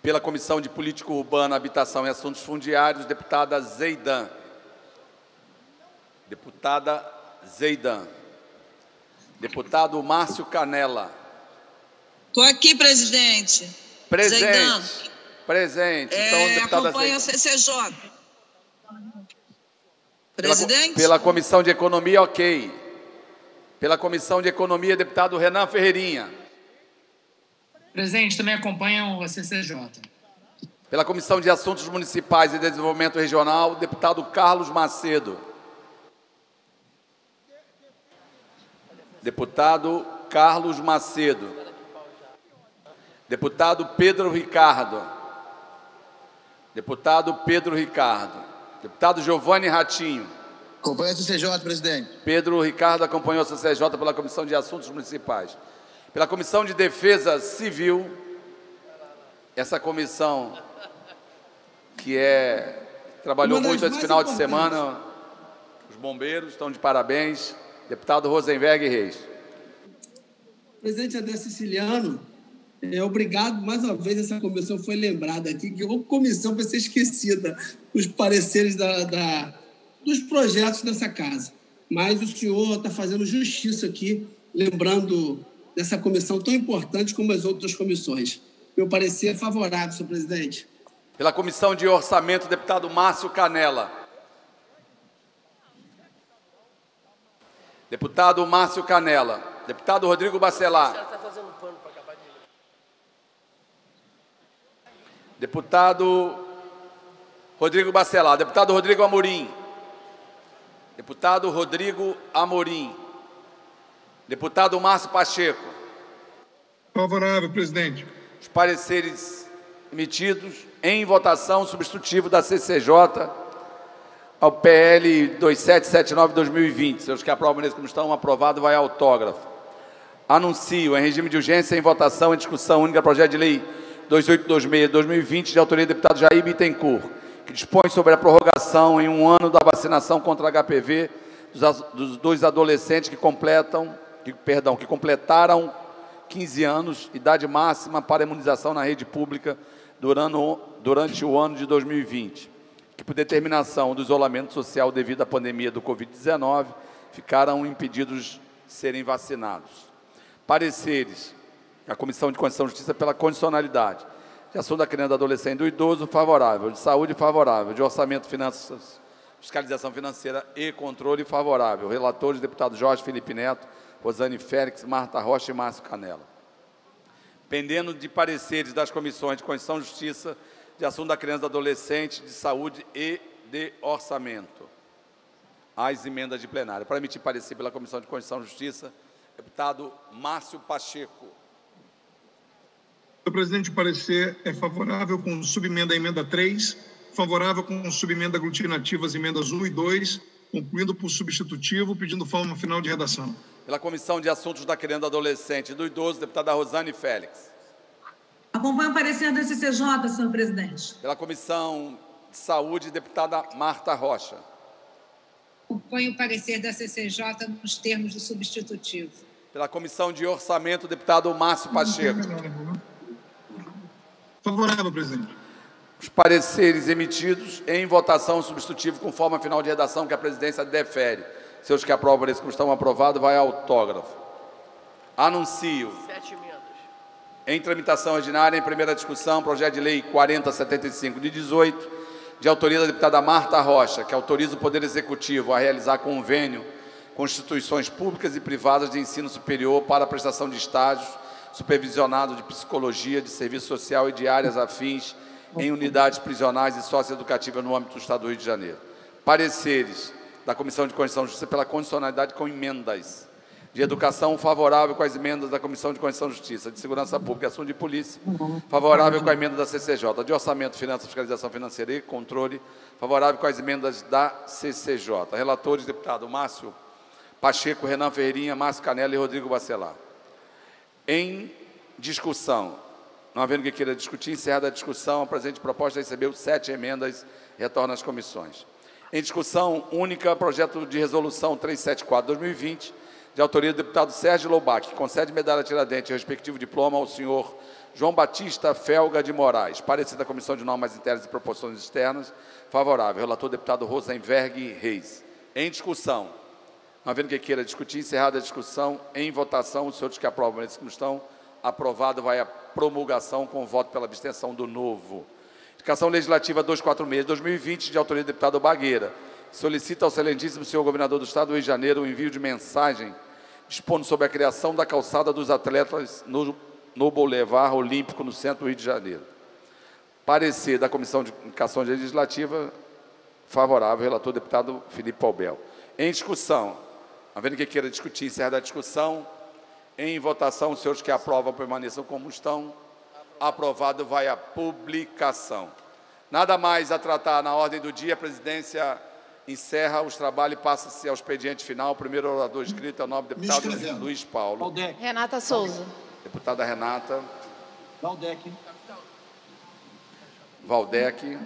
Pela Comissão de Política Urbana, Habitação e Assuntos Fundiários, deputada Zeidan. Deputada Zeidan. Deputado Márcio Canela. Estou aqui, presidente. Presente. Zeidan. Presente. Então, deputada acompanha Zeidan. a CCJ. Presidente? Pela Comissão de Economia, ok. Pela Comissão de Economia, deputado Renan Ferreirinha. Presidente, também acompanham a CCJ. Pela Comissão de Assuntos Municipais e Desenvolvimento Regional, deputado Carlos Macedo. Deputado Carlos Macedo. Deputado Pedro Ricardo. Deputado Pedro Ricardo. Deputado Giovanni Ratinho. Acompanha a CCJ, presidente. Pedro Ricardo acompanhou a CCJ pela Comissão de Assuntos Municipais. Pela Comissão de Defesa Civil, essa comissão que trabalhou muito esse final de semana, os bombeiros estão de parabéns. Deputado Rosenberg Reis. Presidente André Siciliano, obrigado, mais uma vez essa comissão foi lembrada aqui, que a comissão vai ser esquecida, os pareceres dos projetos dessa casa. Mas o senhor está fazendo justiça aqui, lembrando dessa comissão tão importante como as outras comissões. Meu parecer é favorável, senhor presidente. Pela Comissão de Orçamento, deputado Márcio Canela. Deputado Márcio Canela. Deputado Rodrigo Bacelar. Deputado Rodrigo Bacelar. Deputado Rodrigo Amorim. Deputado Rodrigo Amorim. Deputado Márcio Pacheco. Favorável, presidente. Os pareceres emitidos em votação, substitutivo da CCJ ao PL 2779-2020. Seus que aprovam nesse como estão, aprovado, vai autógrafo. Anuncio, em regime de urgência, em votação, em discussão única, projeto de lei 2826-2020, de autoria do deputado Jair Bittencourt, que dispõe sobre a prorrogação em 1 ano da vacinação contra HPV dos 2 adolescentes que completaram 15 anos, idade máxima para imunização na rede pública durante o ano de 2020, que por determinação do isolamento social devido à pandemia do Covid-19, ficaram impedidos de serem vacinados. Pareceres. A Comissão de Constituição e Justiça pela condicionalidade. De Assunto da Criança, do Adolescente e do Idoso, favorável. De Saúde, favorável. De Orçamento, Finanças, Fiscalização Financeira e Controle, favorável. Relatores, deputados Jorge Felipe Neto, Rosane Félix, Marta Rocha e Márcio Canela. Pendendo de pareceres das comissões de Constituição e Justiça, de Assunto da Criança e do Adolescente, de Saúde e de Orçamento. As emendas de plenário. Para emitir parecer pela Comissão de Constituição e Justiça, deputado Márcio Pacheco. Senhor presidente, o parecer é favorável com subemenda à emenda 3, favorável com subemenda aglutinativa às emendas 1 e 2, concluindo por substitutivo, pedindo forma final de redação. Pela Comissão de Assuntos da Criança, do Adolescente e do Idoso, deputada Rosane Félix. Acompanho o parecer da CCJ, senhor presidente. Pela Comissão de Saúde, deputada Marta Rocha. Acompanho o parecer da CCJ nos termos do substitutivo. Pela Comissão de Orçamento, deputado Márcio Pacheco. Favorável, presidente. Os pareceres emitidos em votação substitutivo com forma final de redação que a presidência defere. Seus que aprovam esse como estão aprovados, vai autógrafo. Anuncio. 7 emendas. Em tramitação ordinária, em primeira discussão, projeto de lei 4075 de 18, de autoria da deputada Marta Rocha, que autoriza o Poder Executivo a realizar convênio com instituições públicas e privadas de ensino superior para a prestação de estágios supervisionados de psicologia, de serviço social e de áreas afins em unidades prisionais e socioeducativas no âmbito do Estado do Rio de Janeiro. Pareceres da Comissão de Constituição e Justiça pela condicionalidade com emendas. De Educação, favorável com as emendas da Comissão de Constituição e Justiça. De Segurança Pública e Assunto de Polícia, favorável com a emenda da CCJ. De Orçamento, Finanças, Fiscalização Financeira e Controle, favorável com as emendas da CCJ. Relatores, deputado Márcio Pacheco, Renan Ferreirinha, Márcio Canela e Rodrigo Bacelar. Em discussão, não havendo que queira discutir, encerrada a discussão, a presente proposta recebeu 7 emendas, retorna às comissões. Em discussão única, projeto de resolução 374/2020, de autoria do deputado Sérgio Loubach, que concede medalha Tiradentes e respectivo diploma ao senhor João Batista Felga de Moraes. Parecer da Comissão de Normas Internas e Proporções Externas, favorável. Relator, deputado Rosenberg Reis. Em discussão, não havendo que queira discutir, encerrada a discussão, em votação, os senhores que aprovam essa questão, aprovado vai a promulgação com voto pela abstenção do novo. Indicação Legislativa 246/2020, de autoria do deputado Bagueira. Solicita ao excelentíssimo senhor governador do Estado do Rio de Janeiro o envio de mensagem dispondo sobre a criação da calçada dos atletas no Boulevard Olímpico, no centro do Rio de Janeiro. Parecer da Comissão de Indicação Legislativa, favorável, relator deputado Felipe Paubel. Em discussão, havendo que queira discutir, encerra a discussão. Em votação, os senhores que aprovam permaneçam como estão. Aprovado vai a publicação. Nada mais a tratar na ordem do dia. A presidência encerra os trabalhos e passa-se ao expediente final. O primeiro orador inscrito é o nobre deputado Luiz Paulo. Valdec. Renata Souza. Deputada Renata. Valdec. Valdec.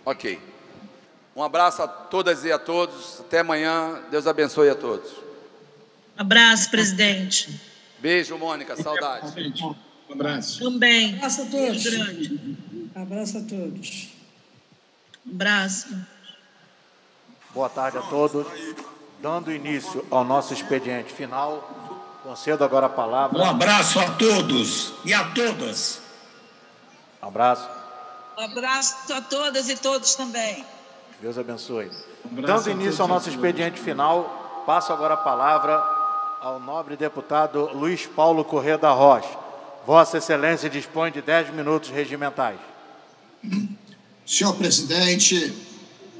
Ok. Um abraço a todas e a todos. Até amanhã. Deus abençoe a todos. Abraço, presidente. Beijo, Mônica. Saudade. Um abraço. Também. Abraço a todos. Grande. Abraço a todos. Abraço. Boa tarde a todos. Dando início ao nosso expediente final, concedo agora a palavra. Um abraço a todos e a todas. Um abraço. Um abraço a todas e todos também. Deus abençoe. Dando início ao nosso expediente final, passo agora a palavra ao nobre deputado Luiz Paulo Corrêa da Rocha. Vossa Excelência dispõe de 10 minutos regimentais. Senhor presidente,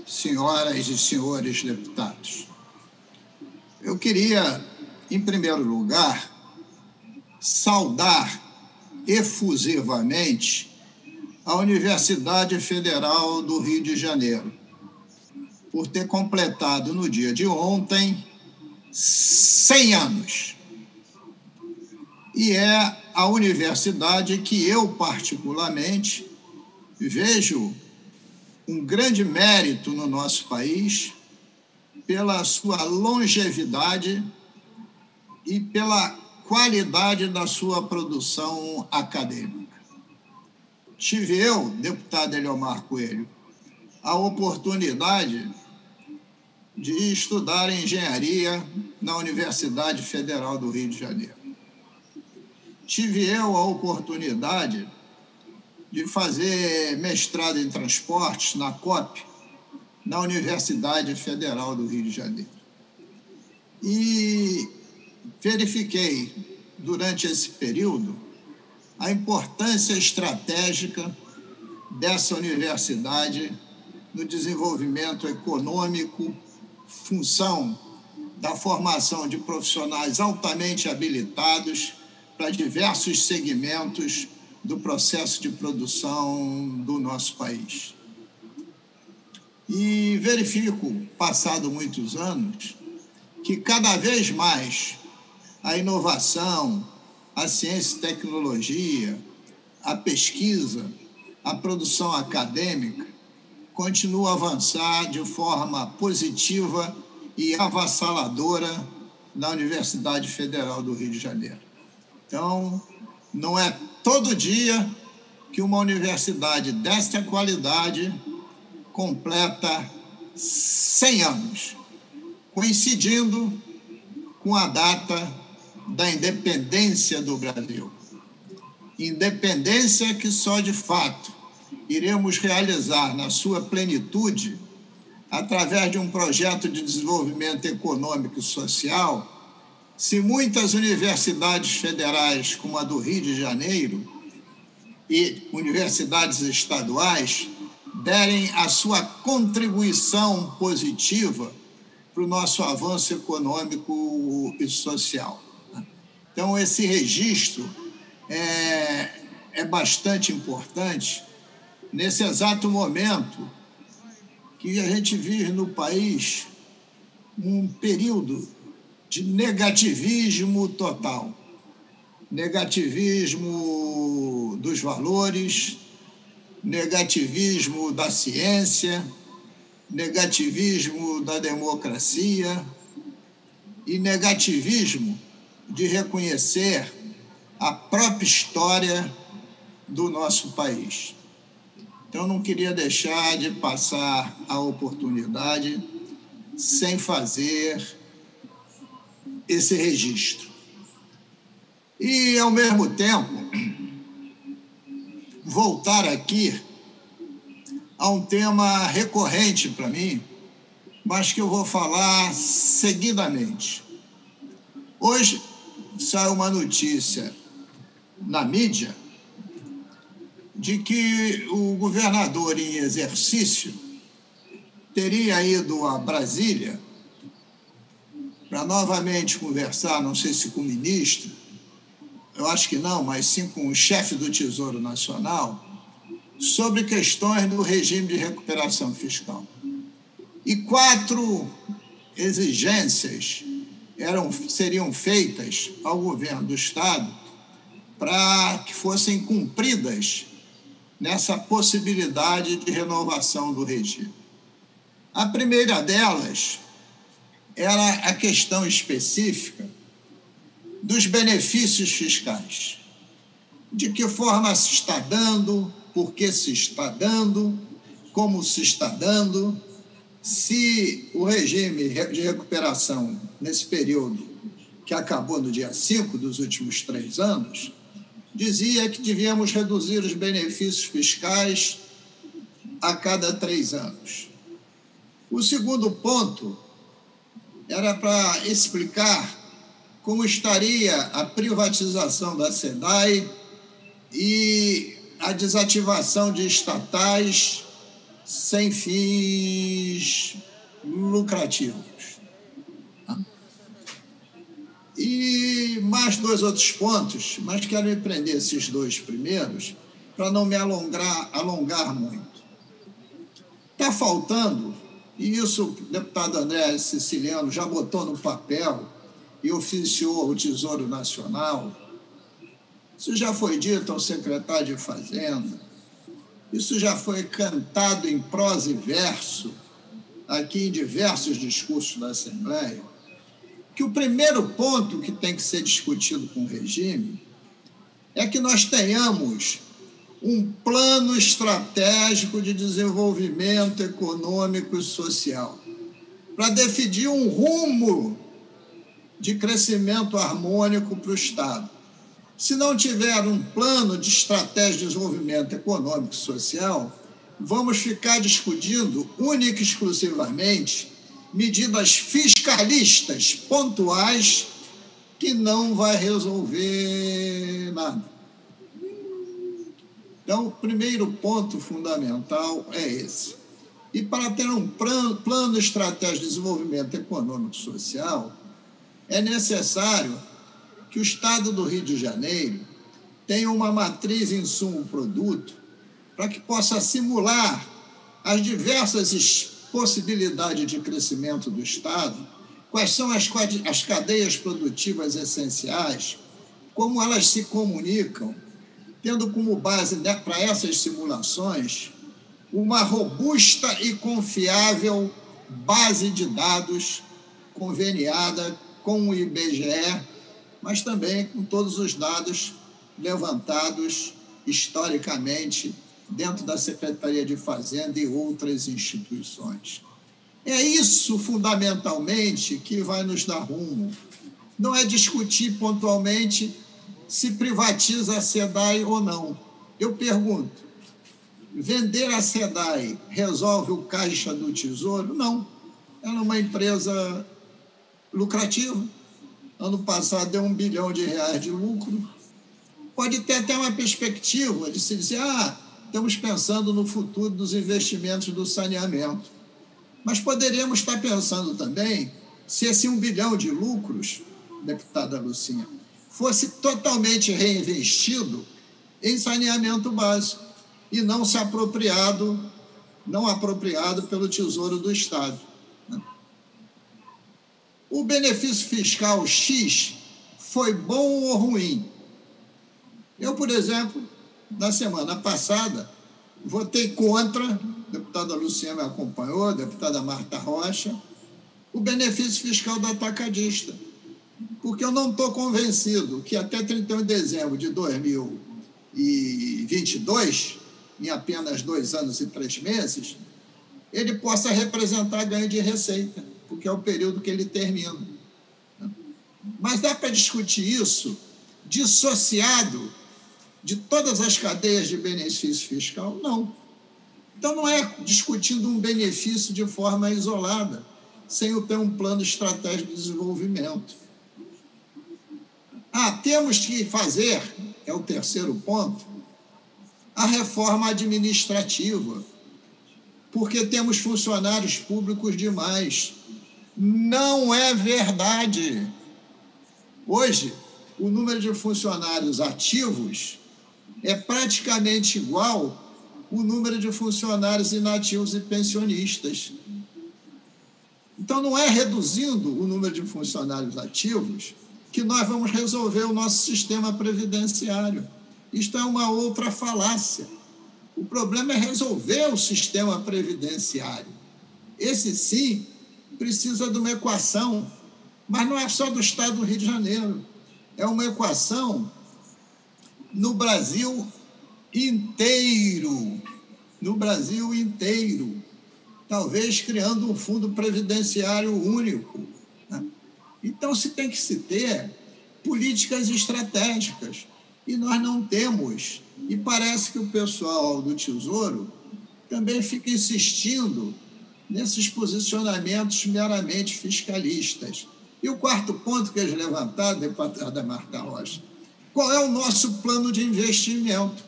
senhoras e senhores deputados, eu queria, em primeiro lugar, saudar efusivamente a Universidade Federal do Rio de Janeiro, por ter completado no dia de ontem 100 anos. E é a universidade que eu, particularmente, vejo um grande mérito no nosso país pela sua longevidade e pela qualidade da sua produção acadêmica. Tive eu, deputado Eliomar Coelho, a oportunidade de estudar engenharia na Universidade Federal do Rio de Janeiro. Tive eu a oportunidade de fazer mestrado em transportes na COP, na Universidade Federal do Rio de Janeiro. E verifiquei, durante esse período, a importância estratégica dessa universidade no desenvolvimento econômico, função da formação de profissionais altamente habilitados para diversos segmentos do processo de produção do nosso país. E verifico, passado muitos anos, que cada vez mais a inovação, a ciência e tecnologia, a pesquisa, a produção acadêmica continua a avançar de forma positiva e avassaladora na Universidade Federal do Rio de Janeiro. Então, não é todo dia que uma universidade desta qualidade completa 100 anos, coincidindo com a data da independência do Brasil. Independência que só, de fato, iremos realizar na sua plenitude através de um projeto de desenvolvimento econômico e social se muitas universidades federais, como a do Rio de Janeiro, e universidades estaduais, derem a sua contribuição positiva para o nosso avanço econômico e social. Então, esse registro é bastante importante nesse exato momento que a gente vive no país um período de negativismo total. Negativismo dos valores, negativismo da ciência, negativismo da democracia e negativismo de reconhecer a própria história do nosso país. Então, não queria deixar de passar a oportunidade sem fazer esse registro. E, ao mesmo tempo, voltar aqui a um tema recorrente para mim, mas que eu vou falar seguidamente. Hoje saiu uma notícia na mídia de que o governador em exercício teria ido a Brasília para novamente conversar, não sei se com o ministro, eu acho que não, mas sim com o chefe do Tesouro Nacional, sobre questões do regime de recuperação fiscal. E 4 exigências seriam feitas ao governo do Estado para que fossem cumpridas nessa possibilidade de renovação do regime. A primeira delas era a questão específica dos benefícios fiscais. De que forma se está dando, por que se está dando, como se está dando, se o regime de recuperação, nesse período que acabou no dia 5 dos últimos 3 anos, dizia que devíamos reduzir os benefícios fiscais a cada 3 anos. O segundo ponto era para explicar como estaria a privatização da SEDAI e a desativação de estatais sem fins lucrativos. E mais 2 outros pontos, mas quero me prender esses 2 primeiros para não me alongar muito. Está faltando, e isso o deputado André Siciliano já botou no papel e oficiou o Tesouro Nacional. Isso já foi dito ao secretário de Fazenda, isso já foi cantado em prosa e verso aqui em diversos discursos da Assembleia, que o primeiro ponto que tem que ser discutido com o regime é que nós tenhamos um plano estratégico de desenvolvimento econômico e social, para definir um rumo de crescimento harmônico para o Estado. Se não tiver um plano de estratégia de desenvolvimento econômico e social, vamos ficar discutindo única e exclusivamente medidas fiscalistas pontuais que não vai resolver nada. Então, o primeiro ponto fundamental é esse. E para ter um plano estratégico de desenvolvimento econômico e social, é necessário que o Estado do Rio de Janeiro tenha uma matriz insumo-produto para que possa simular as diversas possibilidades de crescimento do Estado, quais são as cadeias produtivas essenciais, como elas se comunicam, tendo como base para essas simulações uma robusta e confiável base de dados conveniada com o IBGE, mas também com todos os dados levantados historicamente dentro da Secretaria de Fazenda e outras instituições. É isso, fundamentalmente, que vai nos dar rumo. Não é discutir pontualmente se privatiza a SEDAI ou não. Eu pergunto, vender a SEDAI resolve o caixa do Tesouro? Não. Ela é uma empresa lucrativa, ano passado deu R$1 bilhão de lucro. Pode ter até uma perspectiva de se dizer, estamos pensando no futuro dos investimentos do saneamento. Mas poderíamos estar pensando também se esse R$1 bilhão de lucros, deputada Lucinha, fosse totalmente reinvestido em saneamento básico e não apropriado pelo Tesouro do Estado. O benefício fiscal X foi bom ou ruim? Eu, por exemplo, na semana passada, votei contra, a deputada Lucinha me acompanhou, a deputada Marta Rocha, o benefício fiscal do atacadista, porque eu não estou convencido que até 31 de dezembro de 2022, em apenas 2 anos e 3 meses, ele possa representar ganho de receita, porque é o período que ele termina. Mas dá para discutir isso dissociado de todas as cadeias de benefício fiscal? Não. Então, não é discutindo um benefício de forma isolada, sem ter um plano estratégico de desenvolvimento. Temos que fazer, é o terceiro ponto, a reforma administrativa, porque temos funcionários públicos demais. Não é verdade. Hoje, o número de funcionários ativos é praticamente igual ao número de funcionários inativos e pensionistas. Então, não é reduzindo o número de funcionários ativos que nós vamos resolver o nosso sistema previdenciário. Isto é uma outra falácia. O problema é resolver o sistema previdenciário. Esse, sim, precisa de uma equação, mas não é só do Estado do Rio de Janeiro. É uma equação no Brasil inteiro. No Brasil inteiro. Talvez criando um fundo previdenciário único. Então, tem que se ter políticas estratégicas. E nós não temos. E parece que o pessoal do Tesouro também fica insistindo nesses posicionamentos meramente fiscalistas. E o quarto ponto que eles levantaram, deputada Marta Rocha, qual é o nosso plano de investimento?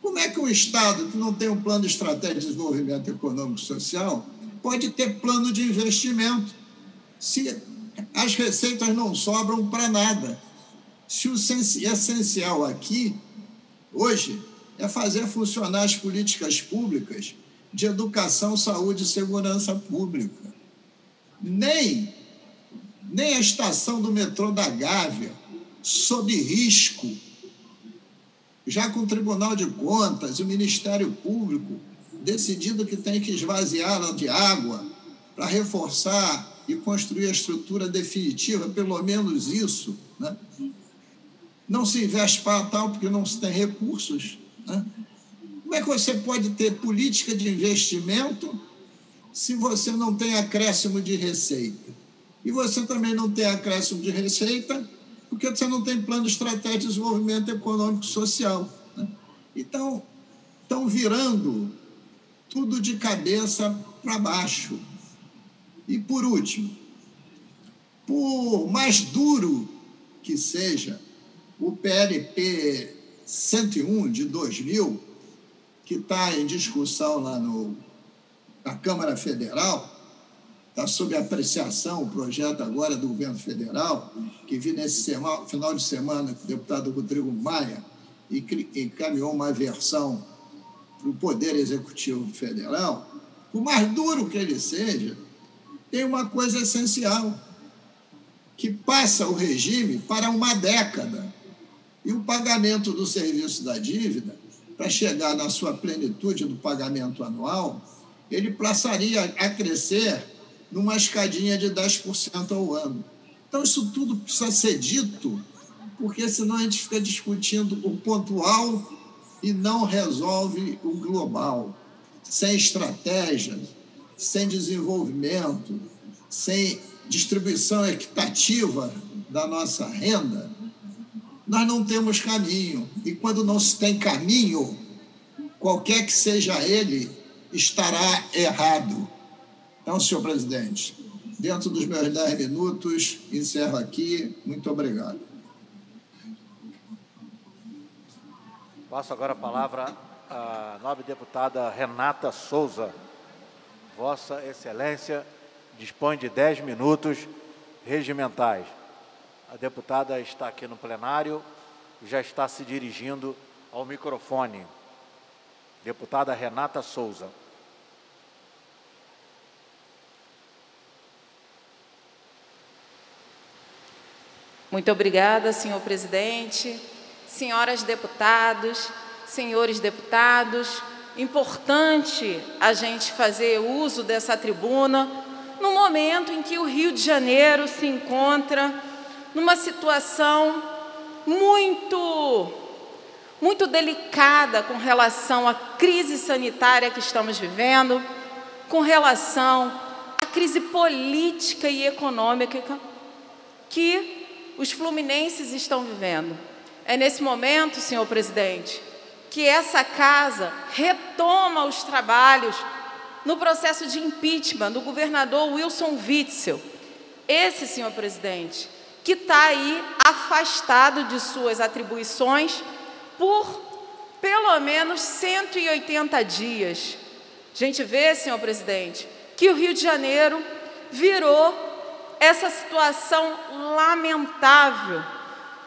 Como é que um Estado que não tem um plano estratégico de desenvolvimento econômico e social pode ter plano de investimento se as receitas não sobram para nada? Se o essencial aqui, hoje, é fazer funcionar as políticas públicas de educação, saúde e segurança pública. Nem a estação do metrô da Gávea, sob risco, já com o Tribunal de Contas e o Ministério Público decidindo que tem que esvaziá-la de água para reforçar e construir a estrutura definitiva, pelo menos isso, né? Não se investe para tal porque não se tem recursos, né? Como é que você pode ter política de investimento se você não tem acréscimo de receita? E você também não tem acréscimo de receita porque você não tem plano estratégico de desenvolvimento econômico e social, né? Então, estão virando tudo de cabeça para baixo. E, por último, por mais duro que seja o PLP 101 de 2000, que está em discussão lá na Câmara Federal, está sob apreciação o projeto agora do governo federal, que vi nesse final de semana com o deputado Rodrigo Maia e encaminhou uma versão para o Poder Executivo Federal. Por mais duro que ele seja, tem uma coisa essencial, que passa o regime para uma década. E o pagamento do serviço da dívida, para chegar na sua plenitude do pagamento anual, ele passaria a crescer numa escadinha de 10% ao ano. Então, isso tudo precisa ser dito, porque senão a gente fica discutindo o pontual e não resolve o global. Sem estratégia, sem desenvolvimento, sem distribuição equitativa da nossa renda, nós não temos caminho. E quando não se tem caminho, qualquer que seja ele, estará errado. Então, senhor presidente, dentro dos meus 10 minutos, encerro aqui. Muito obrigado. Passo agora a palavra à nobre deputada Renata Souza. Vossa Excelência dispõe de 10 minutos regimentais. A deputada está aqui no plenário e já está se dirigindo ao microfone. Deputada Renata Souza. Muito obrigada, senhor presidente, senhoras deputados, senhores deputados. Importante a gente fazer uso dessa tribuna no momento em que o Rio de Janeiro se encontra numa situação muito delicada com relação à crise sanitária que estamos vivendo, com relação à crise política e econômica que os fluminenses estão vivendo. É nesse momento, senhor presidente, que essa casa retoma os trabalhos no processo de impeachment do governador Wilson Witzel. Esse, senhor presidente, que está aí afastado de suas atribuições por pelo menos 180 dias. A gente vê, senhor presidente, que o Rio de Janeiro virou essa situação lamentável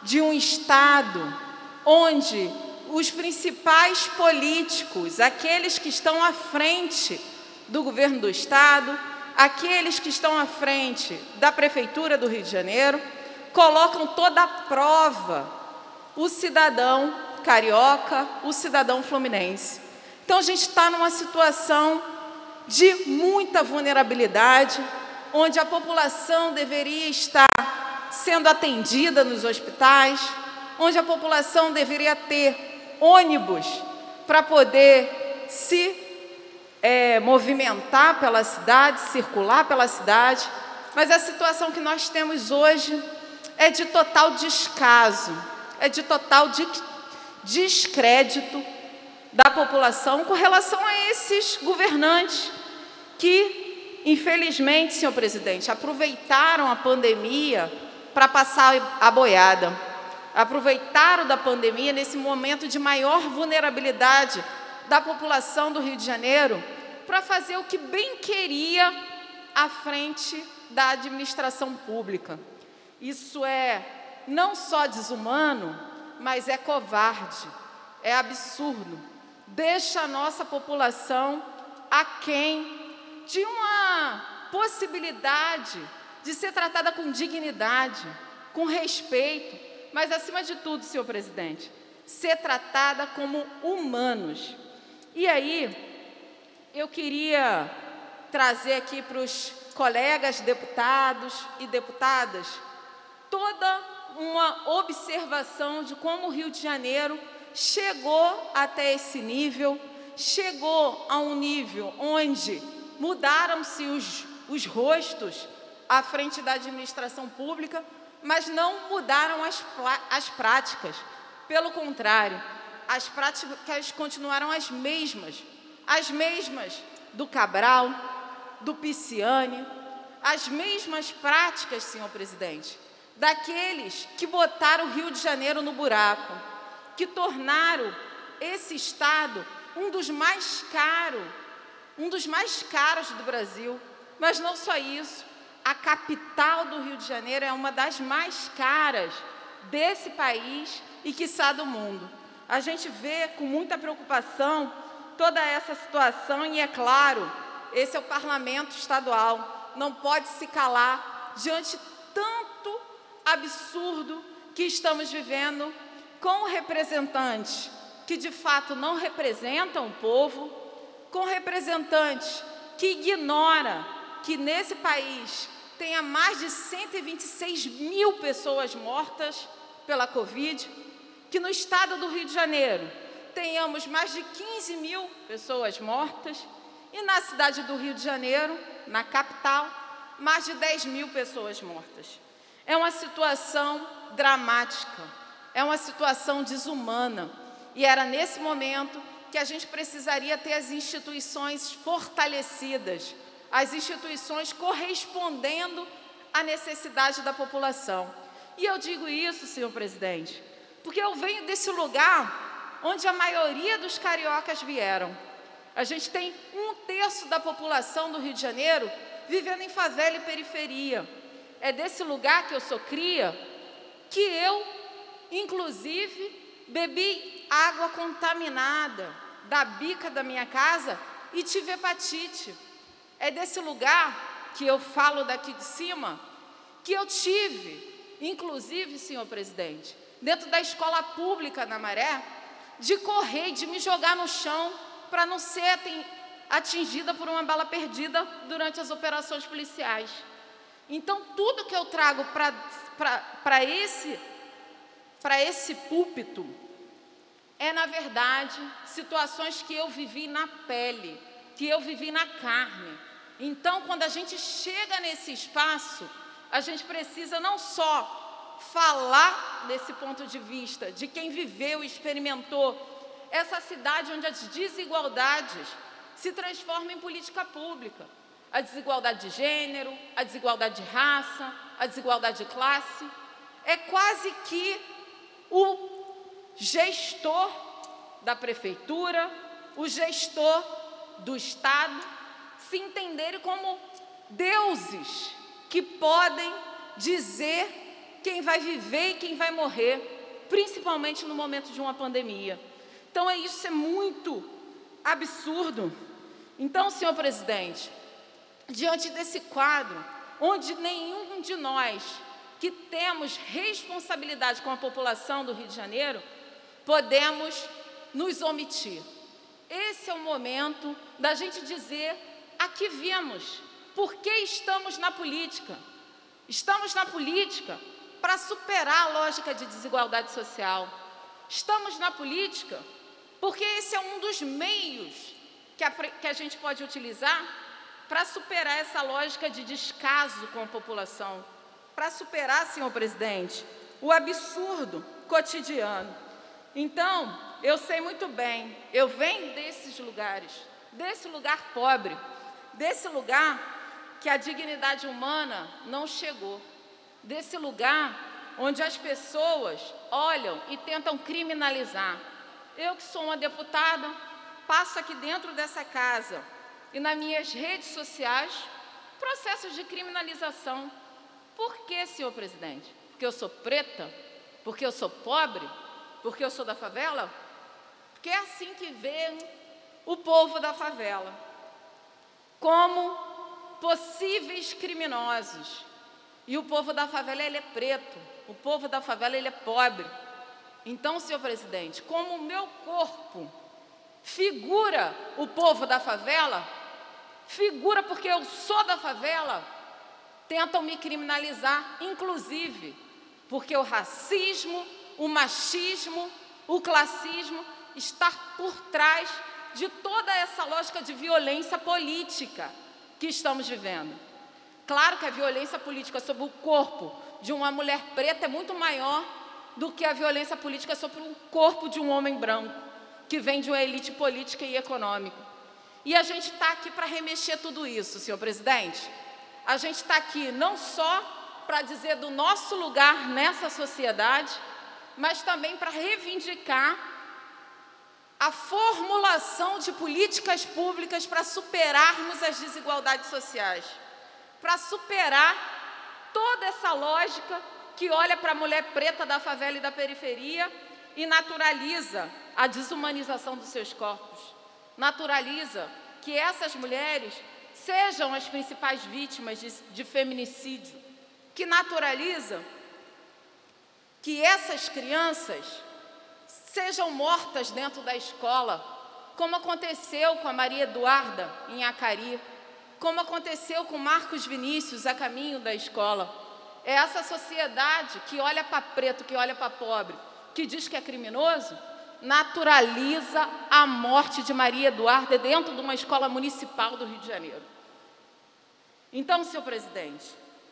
de um Estado onde os principais políticos, aqueles que estão à frente do governo do Estado, aqueles que estão à frente da Prefeitura do Rio de Janeiro, colocam toda a prova o cidadão carioca, o cidadão fluminense. Então, a gente está numa situação de muita vulnerabilidade, onde a população deveria estar sendo atendida nos hospitais, onde a população deveria ter ônibus para poder se movimentar pela cidade, circular pela cidade, mas a situação que nós temos hoje é de total descaso, é de total descrédito da população com relação a esses governantes que, infelizmente, senhor presidente, aproveitaram a pandemia para passar a boiada, aproveitaram da pandemia nesse momento de maior vulnerabilidade da população do Rio de Janeiro para fazer o que bem queria à frente da administração pública. Isso é não só desumano, mas é covarde, é absurdo, deixa a nossa população aquém de uma possibilidade de ser tratada com dignidade, com respeito, mas, acima de tudo, senhor presidente, ser tratada como humanos. E aí, eu queria trazer aqui para os colegas deputados e deputadas toda uma observação de como o Rio de Janeiro chegou até esse nível, chegou a um nível onde mudaram-se os rostos à frente da administração pública, mas não mudaram as práticas. Pelo contrário, as práticas continuaram as mesmas do Cabral, do Pisciani, as mesmas práticas, senhor presidente, daqueles que botaram o Rio de Janeiro no buraco, que tornaram esse Estado um dos mais caros do Brasil. Mas não só isso, a capital do Rio de Janeiro é uma das mais caras desse país e, quiçá, do mundo. A gente vê com muita preocupação toda essa situação e, é claro, esse é o parlamento estadual, não pode se calar diante tanto absurdo que estamos vivendo com representantes que, de fato, não representam o povo, com representantes que ignoram que nesse país tenha mais de 126 mil pessoas mortas pela Covid, que no estado do Rio de Janeiro tenhamos mais de 15 mil pessoas mortas e na cidade do Rio de Janeiro, na capital, mais de 10 mil pessoas mortas. É uma situação dramática, é uma situação desumana e era nesse momento que a gente precisaria ter as instituições fortalecidas, as instituições correspondendo à necessidade da população. E eu digo isso, senhor presidente, porque eu venho desse lugar onde a maioria dos cariocas vieram. A gente tem 1/3 da população do Rio de Janeiro vivendo em favela e periferia. É desse lugar que eu sou cria, que eu, inclusive, bebi água contaminada da bica da minha casa e tive hepatite. É desse lugar que eu falo daqui de cima, que eu tive, inclusive, senhor presidente, dentro da escola pública na Maré, de correr e de me jogar no chão para não ser atingida por uma bala perdida durante as operações policiais. Então, tudo que eu trago para esse púlpito é, na verdade, situações que eu vivi na pele, que eu vivi na carne. Então, quando a gente chega nesse espaço, a gente precisa não só falar desse ponto de vista, de quem viveu e experimentou essa cidade onde as desigualdades se transformam em política pública. A desigualdade de gênero, a desigualdade de raça, a desigualdade de classe. É quase que o gestor da prefeitura, o gestor do Estado, se entenderem como deuses que podem dizer quem vai viver e quem vai morrer, principalmente no momento de uma pandemia. Então, isso é muito absurdo. Então, senhor presidente, diante desse quadro, onde nenhum de nós que temos responsabilidade com a população do Rio de Janeiro, podemos nos omitir. Esse é o momento da gente dizer a que viemos, por que estamos na política. Estamos na política para superar a lógica de desigualdade social. Estamos na política porque esse é um dos meios que a gente pode utilizar para superar essa lógica de descaso com a população, para superar, senhor presidente, o absurdo cotidiano. Então, eu sei muito bem, eu venho desses lugares, desse lugar pobre, desse lugar que a dignidade humana não chegou, desse lugar onde as pessoas olham e tentam criminalizar. Eu que sou uma deputada, passo aqui dentro dessa casa e nas minhas redes sociais processos de criminalização. Por quê, senhor presidente? Porque eu sou preta? Porque eu sou pobre? Porque eu sou da favela? Porque é assim que vê o povo da favela, como possíveis criminosos. E o povo da favela, ele é preto, o povo da favela, ele é pobre. Então, senhor presidente, como o meu corpo figura o povo da favela, figura porque eu sou da favela, tentam me criminalizar, inclusive porque o racismo, o machismo, o classismo está por trás de toda essa lógica de violência política que estamos vivendo. Claro que a violência política sobre o corpo de uma mulher preta é muito maior do que a violência política sobre o corpo de um homem branco, que vem de uma elite política e econômica. E a gente está aqui para remexer tudo isso, senhor presidente. A gente está aqui não só para dizer do nosso lugar nessa sociedade, mas também para reivindicar a formulação de políticas públicas para superarmos as desigualdades sociais, para superar toda essa lógica que olha para a mulher preta da favela e da periferia e naturaliza a desumanização dos seus corpos, naturaliza que essas mulheres sejam as principais vítimas de feminicídio, que naturaliza que essas crianças sejam mortas dentro da escola, como aconteceu com a Maria Eduarda em Acari, como aconteceu com Marcos Vinícius a caminho da escola. É essa sociedade que olha para preto, que olha para pobre, que diz que é criminoso, naturaliza a morte de Maria Eduarda dentro de uma escola municipal do Rio de Janeiro. Então, senhor presidente,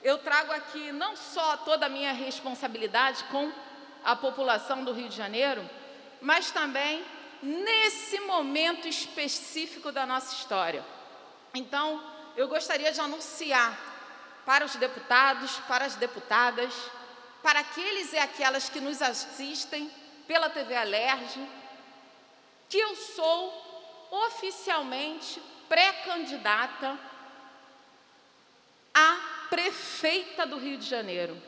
eu trago aqui não só toda a minha responsabilidade com a população do Rio de Janeiro, mas também nesse momento específico da nossa história. Então, eu gostaria de anunciar para os deputados, para as deputadas, para aqueles e aquelas que nos assistem pela TV Alerj, que eu sou oficialmente pré-candidata a prefeita do Rio de Janeiro.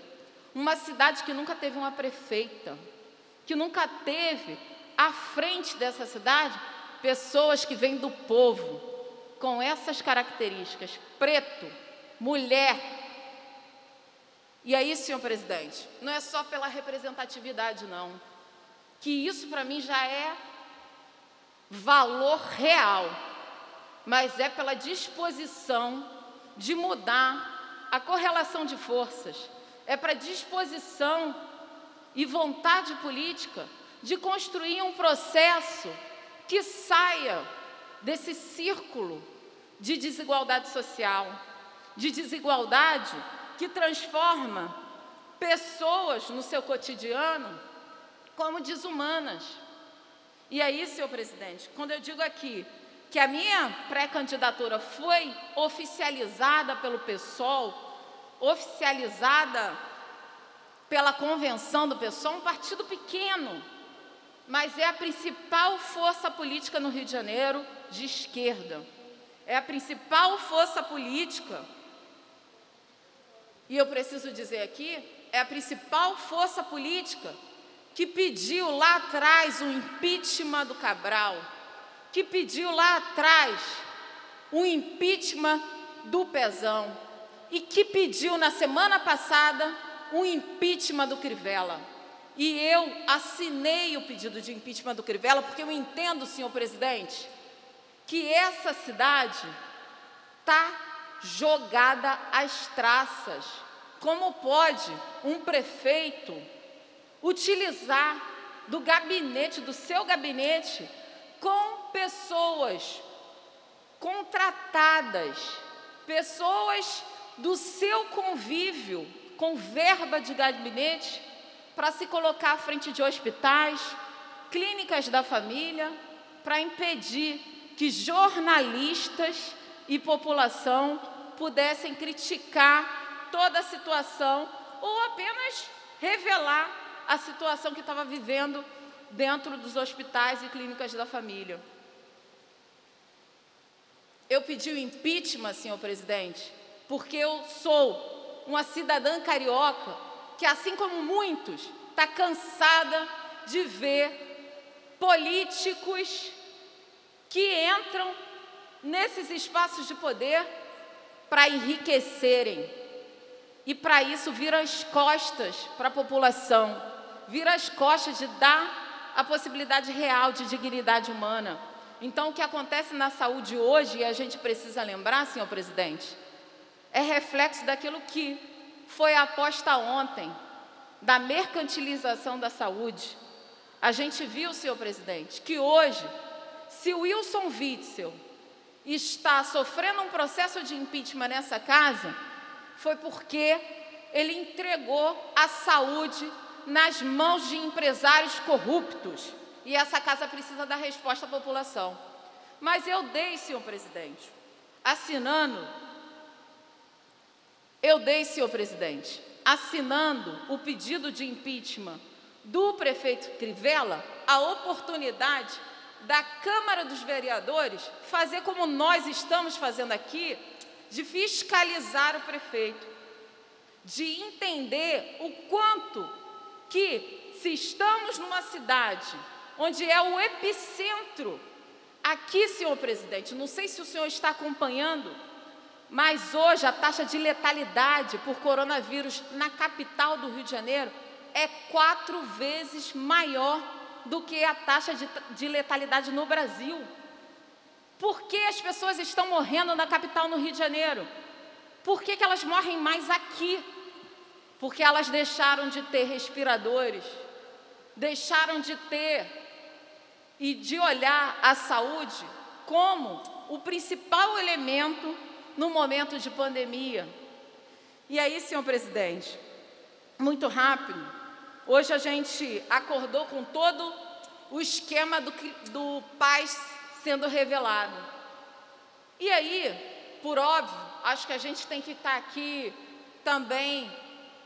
Uma cidade que nunca teve uma prefeita, que nunca teve à frente dessa cidade pessoas que vêm do povo, com essas características: preto, mulher. E aí, senhor presidente, não é só pela representatividade, não, que isso para mim já é valor real, mas é pela disposição de mudar a correlação de forças, é para disposição e vontade política de construir um processo que saia desse círculo de desigualdade social, de desigualdade que transforma pessoas no seu cotidiano como desumanas. E aí, senhor presidente, quando eu digo aqui que a minha pré-candidatura foi oficializada pelo PSOL, oficializada pela convenção do PSOL, um partido pequeno, mas é a principal força política no Rio de Janeiro de esquerda. É a principal força política, e eu preciso dizer aqui, é a principal força política que pediu lá atrás o impeachment do Cabral, que pediu lá atrás o impeachment do Pezão e que pediu na semana passada o impeachment do Crivella. E eu assinei o pedido de impeachment do Crivella porque eu entendo, senhor presidente, que essa cidade está jogada às traças. Como pode um prefeito utilizar do gabinete, do seu gabinete, com pessoas contratadas, pessoas do seu convívio, com verba de gabinete, para se colocar à frente de hospitais, clínicas da família, para impedir que jornalistas e população pudessem criticar toda a situação ou apenas revelar a situação que estava vivendo dentro dos hospitais e clínicas da família. Eu pedi o impeachment, senhor presidente, porque eu sou uma cidadã carioca que, assim como muitos, está cansada de ver políticos que entram nesses espaços de poder para enriquecerem e, para isso, viram as costas para a população, viram as costas de dar a possibilidade real de dignidade humana. Então, o que acontece na saúde hoje, e a gente precisa lembrar, senhor presidente, é reflexo daquilo que foi a aposta ontem, da mercantilização da saúde. A gente viu, senhor presidente, que hoje, se o Wilson Witzel está sofrendo um processo de impeachment nessa casa, foi porque ele entregou a saúde nas mãos de empresários corruptos. E essa casa precisa dar resposta à população. Mas eu dei, senhor presidente, assinando o pedido de impeachment do prefeito Crivella, a oportunidade da Câmara dos Vereadores fazer como nós estamos fazendo aqui, de fiscalizar o prefeito, de entender o quanto que, se estamos numa cidade onde é o epicentro, aqui, senhor presidente, não sei se o senhor está acompanhando, mas hoje a taxa de letalidade por coronavírus na capital do Rio de Janeiro é 4 vezes maior do que a taxa de letalidade no Brasil. Por que as pessoas estão morrendo na capital, no Rio de Janeiro? Por que elas morrem mais aqui? Porque elas deixaram de ter respiradores, deixaram de ter e de olhar a saúde como o principal elemento no momento de pandemia. E aí, senhor presidente, muito rápido, hoje a gente acordou com todo o esquema do PAS sendo revelado. E aí, por óbvio, acho que a gente tem que estar aqui também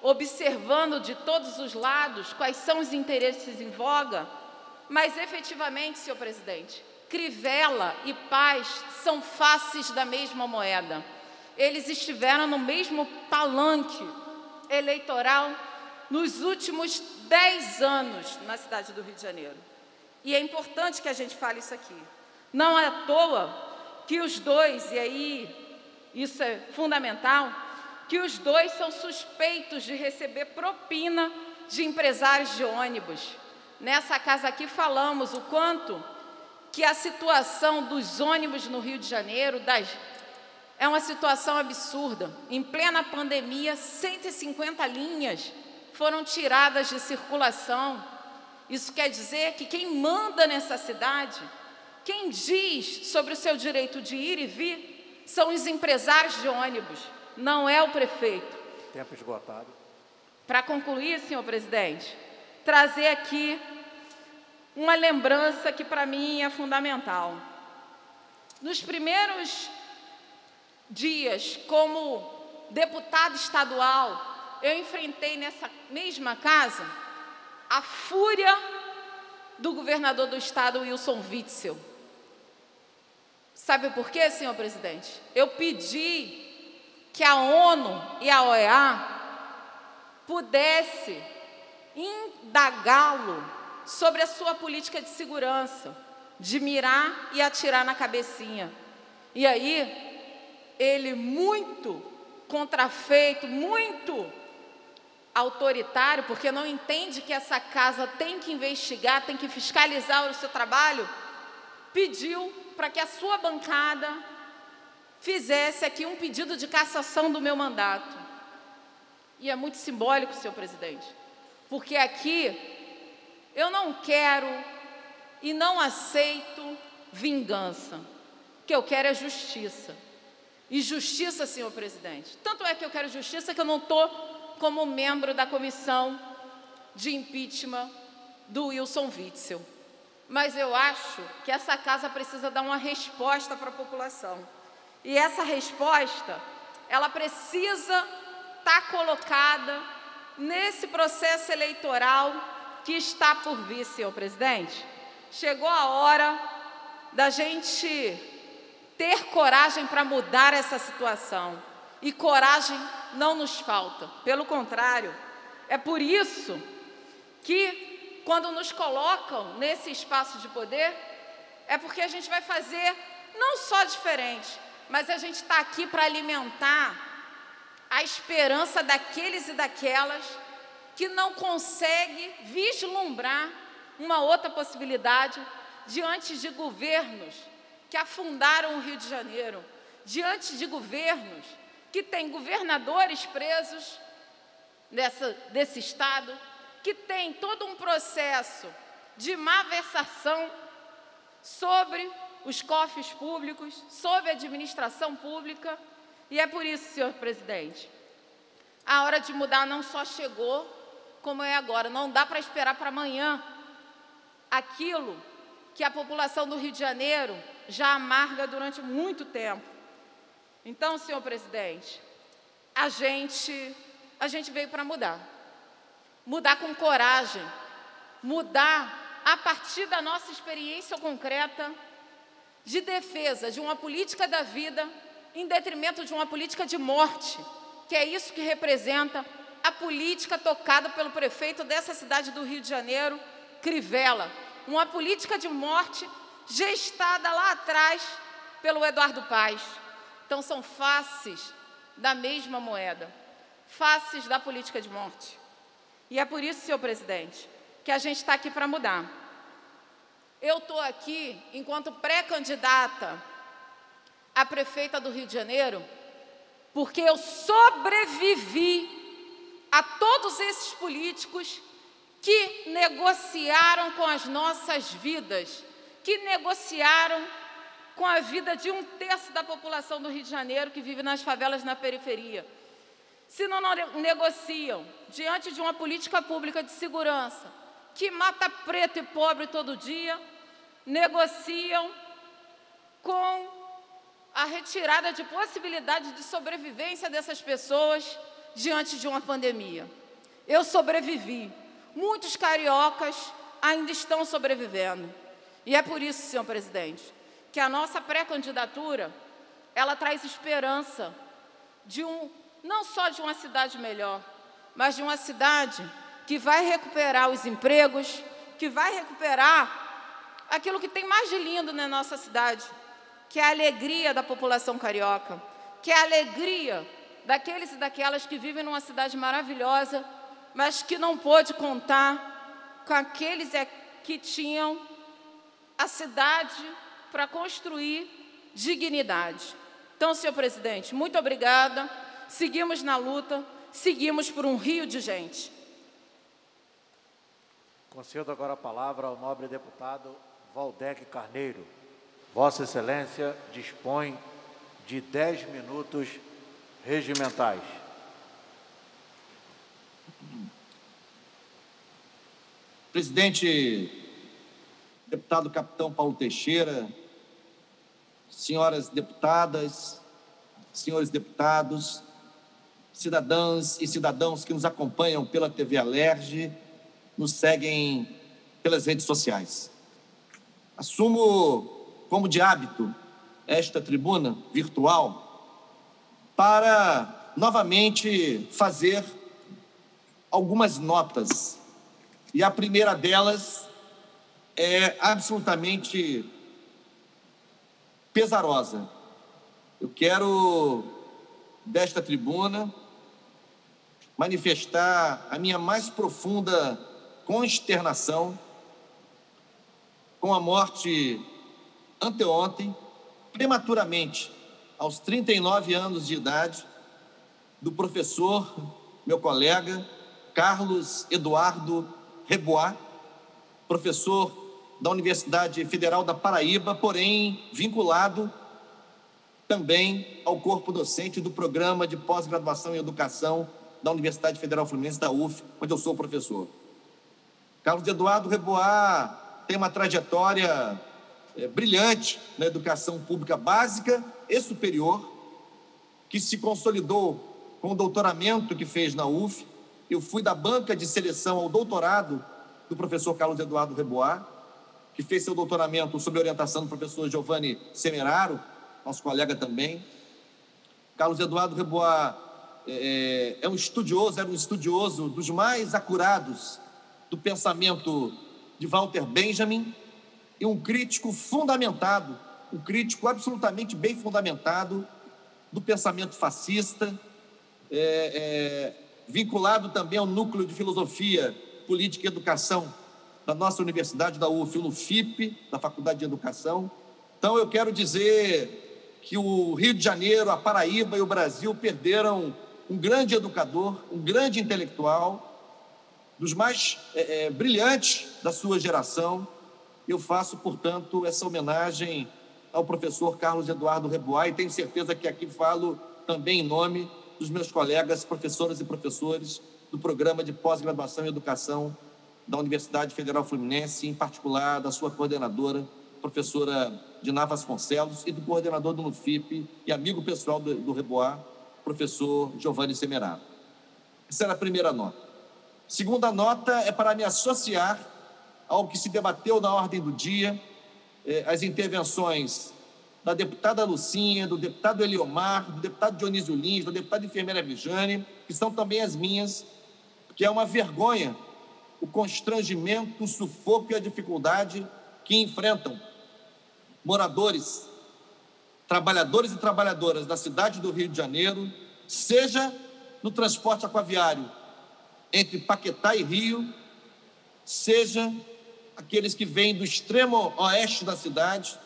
observando de todos os lados quais são os interesses em voga, mas efetivamente, senhor presidente, Crivella e Paz são faces da mesma moeda. Eles estiveram no mesmo palanque eleitoral nos últimos 10 anos na cidade do Rio de Janeiro. E é importante que a gente fale isso aqui. Não é à toa que os dois, e aí isso é fundamental, que os dois são suspeitos de receber propina de empresários de ônibus. Nessa casa aqui falamos o quanto que a situação dos ônibus no Rio de Janeiro é uma situação absurda. Em plena pandemia, 150 linhas foram tiradas de circulação. Isso quer dizer que quem manda nessa cidade, quem diz sobre o seu direito de ir e vir, são os empresários de ônibus, não é o prefeito. Tempo esgotado. Para concluir, senhor presidente, trazer aqui uma lembrança que para mim é fundamental. Nos primeiros dias, como deputada estadual, eu enfrentei nessa mesma casa a fúria do governador do estado, Wilson Witzel. Sabe por quê, senhor presidente? Eu pedi que a ONU e a OEA pudesse indagá-lo sobre a sua política de segurança, de mirar e atirar na cabecinha. E aí, ele muito contrafeito, muito autoritário, porque não entende que essa casa tem que investigar, tem que fiscalizar o seu trabalho, pediu para que a sua bancada fizesse aqui um pedido de cassação do meu mandato. E é muito simbólico, senhor presidente, porque aqui eu não quero e não aceito vingança. O que eu quero é justiça. E justiça, senhor presidente. Tanto é que eu quero justiça que eu não estou como membro da comissão de impeachment do Wilson Witzel. Mas eu acho que essa casa precisa dar uma resposta para a população. E essa resposta, ela precisa estar colocada nesse processo eleitoral que está por vir, senhor presidente. Chegou a hora da gente ter coragem para mudar essa situação. E coragem não nos falta. Pelo contrário, é por isso que, quando nos colocam nesse espaço de poder, é porque a gente vai fazer não só diferente, mas a gente está aqui para alimentar a esperança daqueles e daquelas que não conseguem vislumbrar uma outra possibilidade diante de governos que afundaram o Rio de Janeiro, diante de governos que têm governadores presos desse estado, que tem todo um processo de malversação sobre os cofres públicos, sobre a administração pública. E é por isso, senhor presidente, a hora de mudar não só chegou, como é agora. Não dá para esperar para amanhã aquilo que a população do Rio de Janeiro já amarga durante muito tempo. Então, senhor presidente, a gente veio para mudar. Mudar com coragem, mudar a partir da nossa experiência concreta de defesa de uma política da vida em detrimento de uma política de morte, que é isso que representa a política tocada pelo prefeito dessa cidade do Rio de Janeiro, Crivella. Uma política de morte gestada lá atrás pelo Eduardo Paes. Então, são faces da mesma moeda, faces da política de morte. E é por isso, senhor presidente, que a gente está aqui para mudar. Eu estou aqui, enquanto pré-candidata a prefeita do Rio de Janeiro, porque eu sobrevivi a todos esses políticos que negociaram com as nossas vidas, que negociaram com a vida de 1/3 da população do Rio de Janeiro que vive nas favelas na periferia. Se não negociam diante de uma política pública de segurança que mata preto e pobre todo dia, negociam com a retirada de possibilidade de sobrevivência dessas pessoas diante de uma pandemia. Eu sobrevivi. Muitos cariocas ainda estão sobrevivendo. E é por isso, senhor presidente, que a nossa pré-candidatura, ela traz esperança de não só de uma cidade melhor, mas de uma cidade que vai recuperar os empregos, que vai recuperar aquilo que tem mais de lindo na nossa cidade, que é a alegria da população carioca, que é a alegria daqueles e daquelas que vivem numa cidade maravilhosa, mas que não pôde contar com aqueles que tinham a cidade para construir dignidade. Então, senhor presidente, muito obrigada. Seguimos na luta, seguimos por um rio de gente. Concedo agora a palavra ao nobre deputado Valdec Carneiro. Vossa Excelência dispõe de 10 minutos regimentais. Presidente, deputado capitão Paulo Teixeira, senhoras deputadas, senhores deputados, cidadãs e cidadãos que nos acompanham pela TV Alerj, nos seguem pelas redes sociais. Assumo como de hábito esta tribuna virtual para novamente fazer algumas notas. E a primeira delas é absolutamente pesarosa. Eu quero, desta tribuna, manifestar a minha mais profunda consternação com a morte anteontem, prematuramente, aos 39 anos de idade, do professor, meu colega, Carlos Eduardo Rebois, professor da Universidade Federal da Paraíba, porém vinculado também ao corpo docente do Programa de Pós-Graduação em Educação da Universidade Federal Fluminense, da UF, onde eu sou professor. Carlos Eduardo Rebois tem uma trajetória brilhante na educação pública básica e superior, que se consolidou com o doutoramento que fez na UF. Eu fui da banca de seleção ao doutorado do professor Carlos Eduardo Rebois, que fez seu doutoramento sob orientação do professor Giovanni Semeraro, nosso colega também. Carlos Eduardo Rebois era um estudioso dos mais acurados do pensamento de Walter Benjamin e um crítico fundamentado, um crítico absolutamente bem fundamentado do pensamento fascista, vinculado também ao núcleo de filosofia, política e educação da nossa universidade, da UF, o LUFIP, da Faculdade de Educação. Então, eu quero dizer que o Rio de Janeiro, a Paraíba e o Brasil perderam um grande educador, um grande intelectual, dos mais brilhantes da sua geração. Eu faço, portanto, essa homenagem ao professor Carlos Eduardo Rebois e tenho certeza que aqui falo também em nome dos meus colegas professoras e professores do Programa de Pós-Graduação em Educação da Universidade Federal Fluminense, em particular da sua coordenadora, professora Diná Vasconcelos, e do coordenador do NUFIP e amigo pessoal do Rebois, professor Giovanni Semeraro. Essa era a primeira nota. Segunda nota é para me associar ao que se debateu na ordem do dia, as intervenções da deputada Lucinha, do deputado Eliomar, do deputado Dionísio Lins, da deputada enfermeira Vijane, que são também as minhas, que é uma vergonha o constrangimento, o sufoco e a dificuldade que enfrentam moradores, trabalhadores e trabalhadoras da cidade do Rio de Janeiro, seja no transporte aquaviário entre Paquetá e Rio, seja aqueles que vêm do extremo oeste da cidade,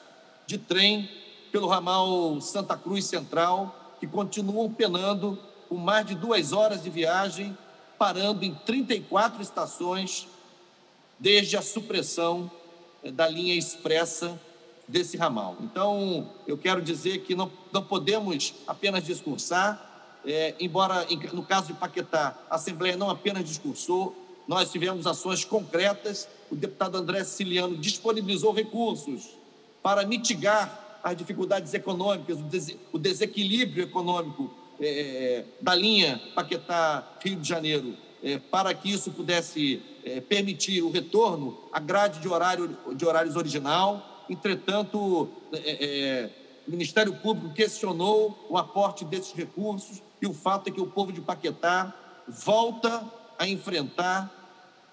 de trem, pelo ramal Santa Cruz Central, que continuam penando com mais de 2 horas de viagem, parando em 34 estações, desde a supressão da linha expressa desse ramal. Então, eu quero dizer que não podemos apenas discursar, embora, no caso de Paquetá, a Assembleia não apenas discursou, nós tivemos ações concretas, o deputado André Siciliano disponibilizou recursos para mitigar as dificuldades econômicas, o desequilíbrio econômico da linha Paquetá-Rio de Janeiro, para que isso pudesse permitir o retorno à grade de horários original. Entretanto, o Ministério Público questionou o aporte desses recursos e o fato é que o povo de Paquetá volta a enfrentar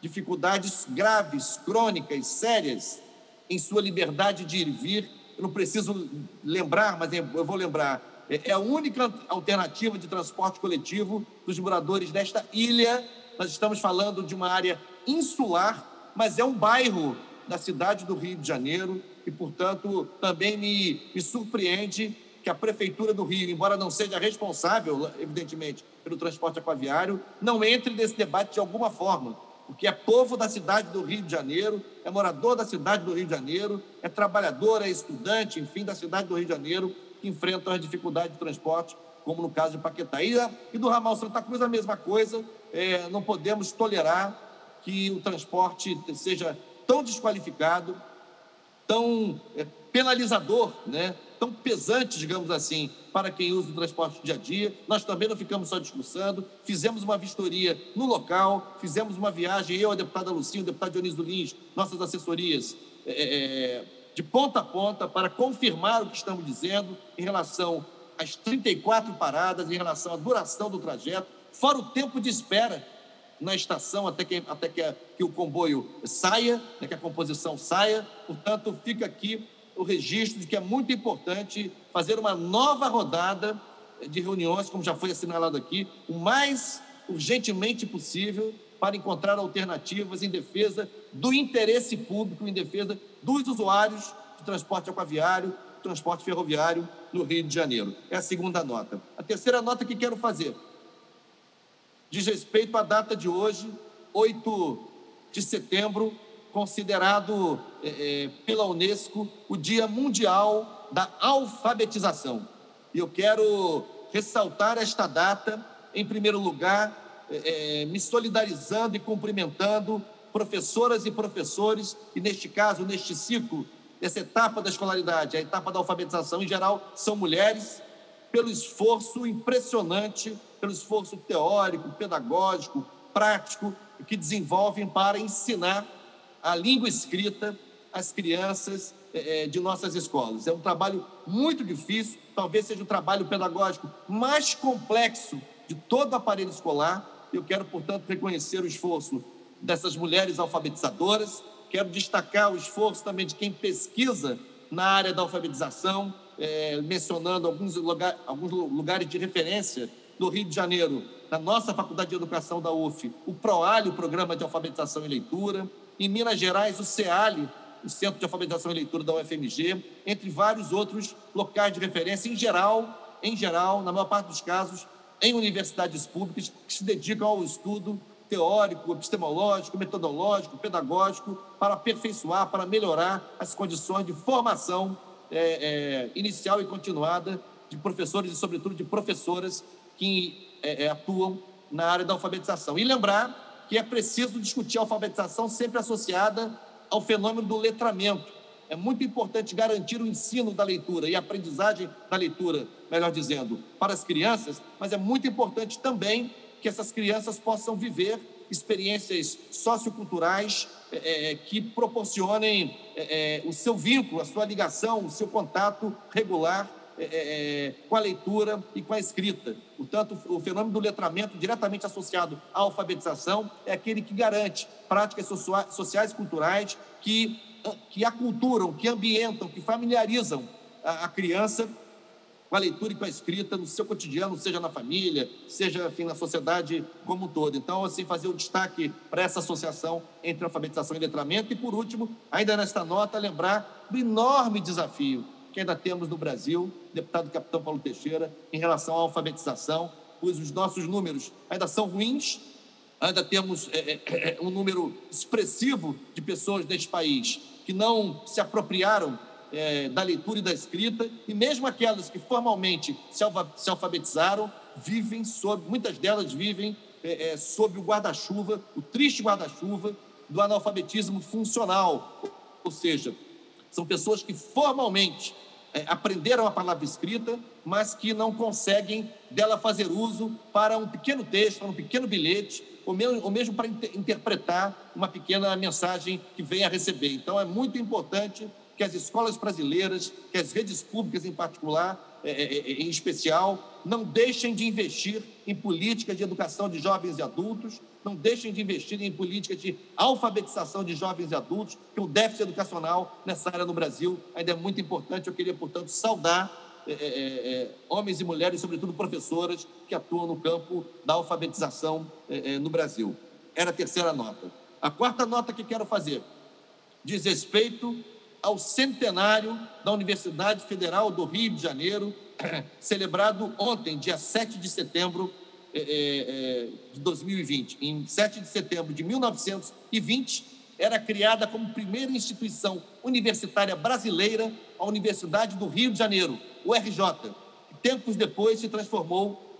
dificuldades graves, crônicas, sérias em sua liberdade de ir e vir. Eu não preciso lembrar, mas eu vou lembrar. É a única alternativa de transporte coletivo dos moradores desta ilha. Nós estamos falando de uma área insular, mas é um bairro da cidade do Rio de Janeiro e, portanto, também me surpreende que a Prefeitura do Rio, embora não seja responsável, evidentemente, pelo transporte aquaviário, não entre nesse debate de alguma forma, porque é povo da cidade do Rio de Janeiro, é morador da cidade do Rio de Janeiro, é trabalhador, é estudante, enfim, da cidade do Rio de Janeiro, que enfrentam as dificuldades de transporte, como no caso de Paquetá. E do ramal Santa Cruz, a mesma coisa. Não podemos tolerar que o transporte seja tão desqualificado, tão penalizador, né? Tão pesante, digamos assim, para quem usa o transporte dia a dia. Nós também não ficamos só discursando, fizemos uma vistoria no local, fizemos uma viagem, eu, a deputada Lucinha, o deputado Dionísio Lins, nossas assessorias, de ponta a ponta, para confirmar o que estamos dizendo em relação às 34 paradas, em relação à duração do trajeto, fora o tempo de espera na estação até que o comboio saia, né, que a composição saia. Portanto, fica aqui o registro de que é muito importante fazer uma nova rodada de reuniões, como já foi assinalado aqui, o mais urgentemente possível, para encontrar alternativas em defesa do interesse público, em defesa dos usuários de transporte aquaviário, transporte ferroviário no Rio de Janeiro. É a segunda nota. A terceira nota que quero fazer diz respeito à data de hoje, 8 de setembro, considerado pela Unesco o Dia Mundial da Alfabetização. E eu quero ressaltar esta data, em primeiro lugar, me solidarizando e cumprimentando professoras e professores, e neste caso, neste ciclo, essa etapa da escolaridade, a etapa da alfabetização em geral, são mulheres, pelo esforço impressionante, pelo esforço teórico, pedagógico, prático, que desenvolvem para ensinar a língua escrita às crianças de nossas escolas. É um trabalho muito difícil, talvez seja o trabalho pedagógico mais complexo de todo o aparelho escolar. Eu quero, portanto, reconhecer o esforço dessas mulheres alfabetizadoras, quero destacar o esforço também de quem pesquisa na área da alfabetização, mencionando alguns lugares de referência no Rio de Janeiro, na nossa Faculdade de Educação da UF, o PROALI, o Programa de Alfabetização e Leitura, em Minas Gerais, o CEALI, o Centro de Alfabetização e Leitura da UFMG, entre vários outros locais de referência, em geral, na maior parte dos casos, em universidades públicas que se dedicam ao estudo teórico, epistemológico, metodológico, pedagógico, para aperfeiçoar, para melhorar as condições de formação inicial e continuada de professores e, sobretudo, de professoras que atuam na área da alfabetização. E lembrar que é preciso discutir a alfabetização sempre associada ao fenômeno do letramento. É muito importante garantir o ensino da leitura e a aprendizagem da leitura, melhor dizendo, para as crianças, mas é muito importante também que essas crianças possam viver experiências socioculturais que proporcionem o seu vínculo, a sua ligação, o seu contato regular com a leitura e com a escrita. Portanto, o fenômeno do letramento, diretamente associado à alfabetização, é aquele que garante práticas sociais e culturais que aculturam, que ambientam, que familiarizam a criança com a leitura e com a escrita no seu cotidiano, seja na família, seja, enfim, na sociedade como um todo. Então, assim, fazer o destaque para essa associação entre alfabetização e letramento. E, por último, ainda nesta nota, lembrar do enorme desafio que ainda temos no Brasil, deputado capitão Paulo Teixeira, em relação à alfabetização, pois os nossos números ainda são ruins, ainda temos um número expressivo de pessoas neste país que não se apropriaram da leitura e da escrita, e mesmo aquelas que formalmente se alfabetizaram, muitas delas vivem sob o guarda-chuva, o triste guarda-chuva do analfabetismo funcional, ou seja, são pessoas que formalmente aprenderam a palavra escrita, mas que não conseguem dela fazer uso para um pequeno texto, para um pequeno bilhete, ou mesmo para interpretar uma pequena mensagem que venha a receber. Então, é muito importante que as escolas brasileiras, que as redes públicas em particular, em especial, não deixem de investir em políticas de educação de jovens e adultos, não deixem de investir em políticas de alfabetização de jovens e adultos, porque o déficit educacional nessa área no Brasil ainda é muito importante. Eu queria, portanto, saudar homens e mulheres, sobretudo professoras, que atuam no campo da alfabetização no Brasil. Era a terceira nota. A quarta nota que quero fazer diz respeito ao centenário da Universidade Federal do Rio de Janeiro, celebrado ontem, dia 7 de setembro de 2020. Em 7 de setembro de 1920, era criada como primeira instituição universitária brasileira a Universidade do Rio de Janeiro, URJ, que tempos depois se transformou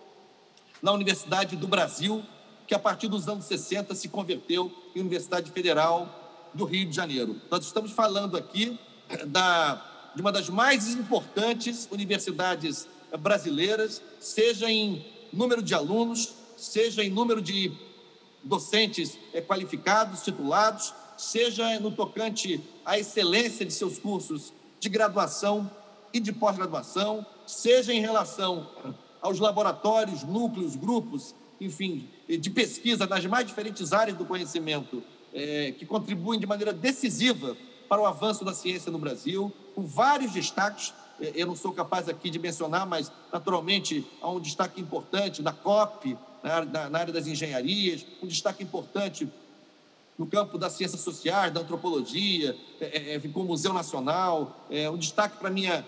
na Universidade do Brasil, que a partir dos anos 60 se converteu em Universidade Federal do Rio de Janeiro. Nós estamos falando aqui de uma das mais importantes universidades brasileiras, seja em número de alunos, seja em número de docentes qualificados, titulados, seja no tocante à excelência de seus cursos de graduação e de pós-graduação, seja em relação aos laboratórios, núcleos, grupos, enfim, de pesquisa nas mais diferentes áreas do conhecimento, que contribuem de maneira decisiva para o avanço da ciência no Brasil, com vários destaques. Eu não sou capaz aqui de mencionar, mas, naturalmente, há um destaque importante da COP, na área das engenharias, um destaque importante no campo das ciências sociais, da antropologia, com o Museu Nacional, um destaque para a minha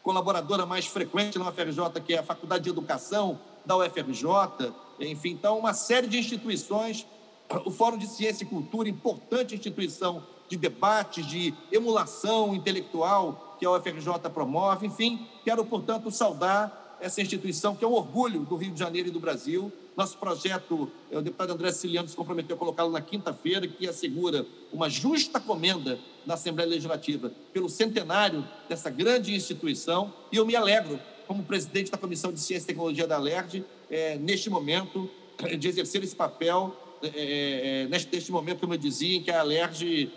colaboradora mais frequente na UFRJ, que é a Faculdade de Educação da UFRJ, enfim, então, uma série de instituições. O Fórum de Ciência e Cultura, importante instituição de debates, de emulação intelectual que a UFRJ promove. Enfim, quero, portanto, saudar essa instituição que é um orgulho do Rio de Janeiro e do Brasil. Nosso projeto, o deputado André Siciliano se comprometeu a colocá-lo na quinta-feira, que assegura uma justa comenda da Assembleia Legislativa pelo centenário dessa grande instituição. E eu me alegro, como presidente da Comissão de Ciência e Tecnologia da ALERJ, neste momento, de exercer esse papel, neste momento, como eu dizia, em que a ALERJ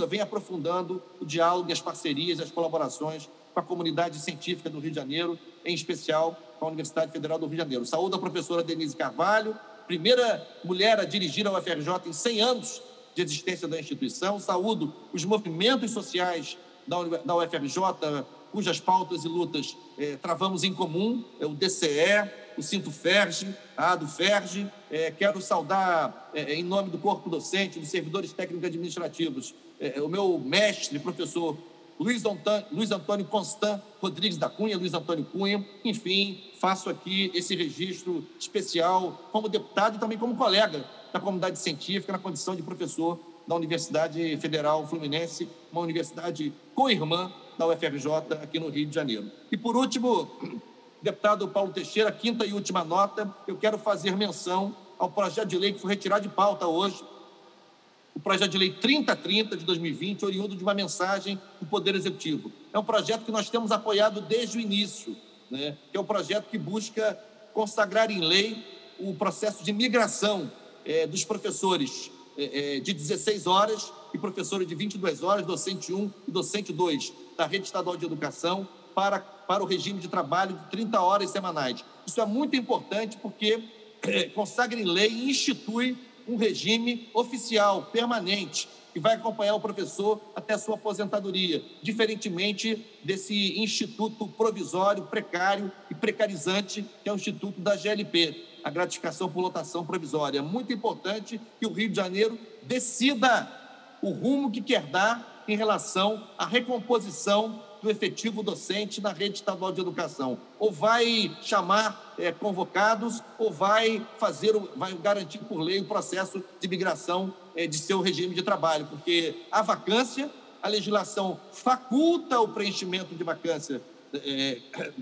vem aprofundando o diálogo e as parcerias e as colaborações com a comunidade científica do Rio de Janeiro, em especial com a Universidade Federal do Rio de Janeiro. Saúdo a professora Denise Carvalho, primeira mulher a dirigir a UFRJ em 100 anos de existência da instituição. Saúdo os movimentos sociais da UFRJ, cujas pautas e lutas travamos em comum, o DCE, o Sinto Ferge, a ADUFERJ. Quero saudar, em nome do corpo docente, dos servidores técnicos administrativos, o meu mestre, professor Luiz Antônio Constant Rodrigues da Cunha, Luiz Antônio Cunha. Enfim, faço aqui esse registro especial como deputado e também como colega da comunidade científica, na condição de professor da Universidade Federal Fluminense, uma universidade co-irmã da UFRJ aqui no Rio de Janeiro. E, por último, deputado Paulo Teixeira, quinta e última nota, eu quero fazer menção ao projeto de lei que foi retirado de pauta hoje, o projeto de lei 3030 de 2020, oriundo de uma mensagem do Poder Executivo. É um projeto que nós temos apoiado desde o início, né? Que é um projeto que busca consagrar em lei o processo de migração dos professores de 16 horas e professores de 22 horas, docente 1 e docente 2 da Rede Estadual de Educação, para o regime de trabalho de 30 horas semanais. Isso é muito importante porque consagra em lei e institui um regime oficial, permanente, que vai acompanhar o professor até a sua aposentadoria, diferentemente desse instituto provisório, precário e precarizante, que é o Instituto da GLP, a gratificação por lotação provisória. É muito importante que o Rio de Janeiro decida o rumo que quer dar em relação à recomposição do efetivo docente na rede estadual de educação. Ou vai chamar convocados, ou vai garantir por lei o processo de migração de seu regime de trabalho, porque a vacância, a legislação faculta o preenchimento de vacância,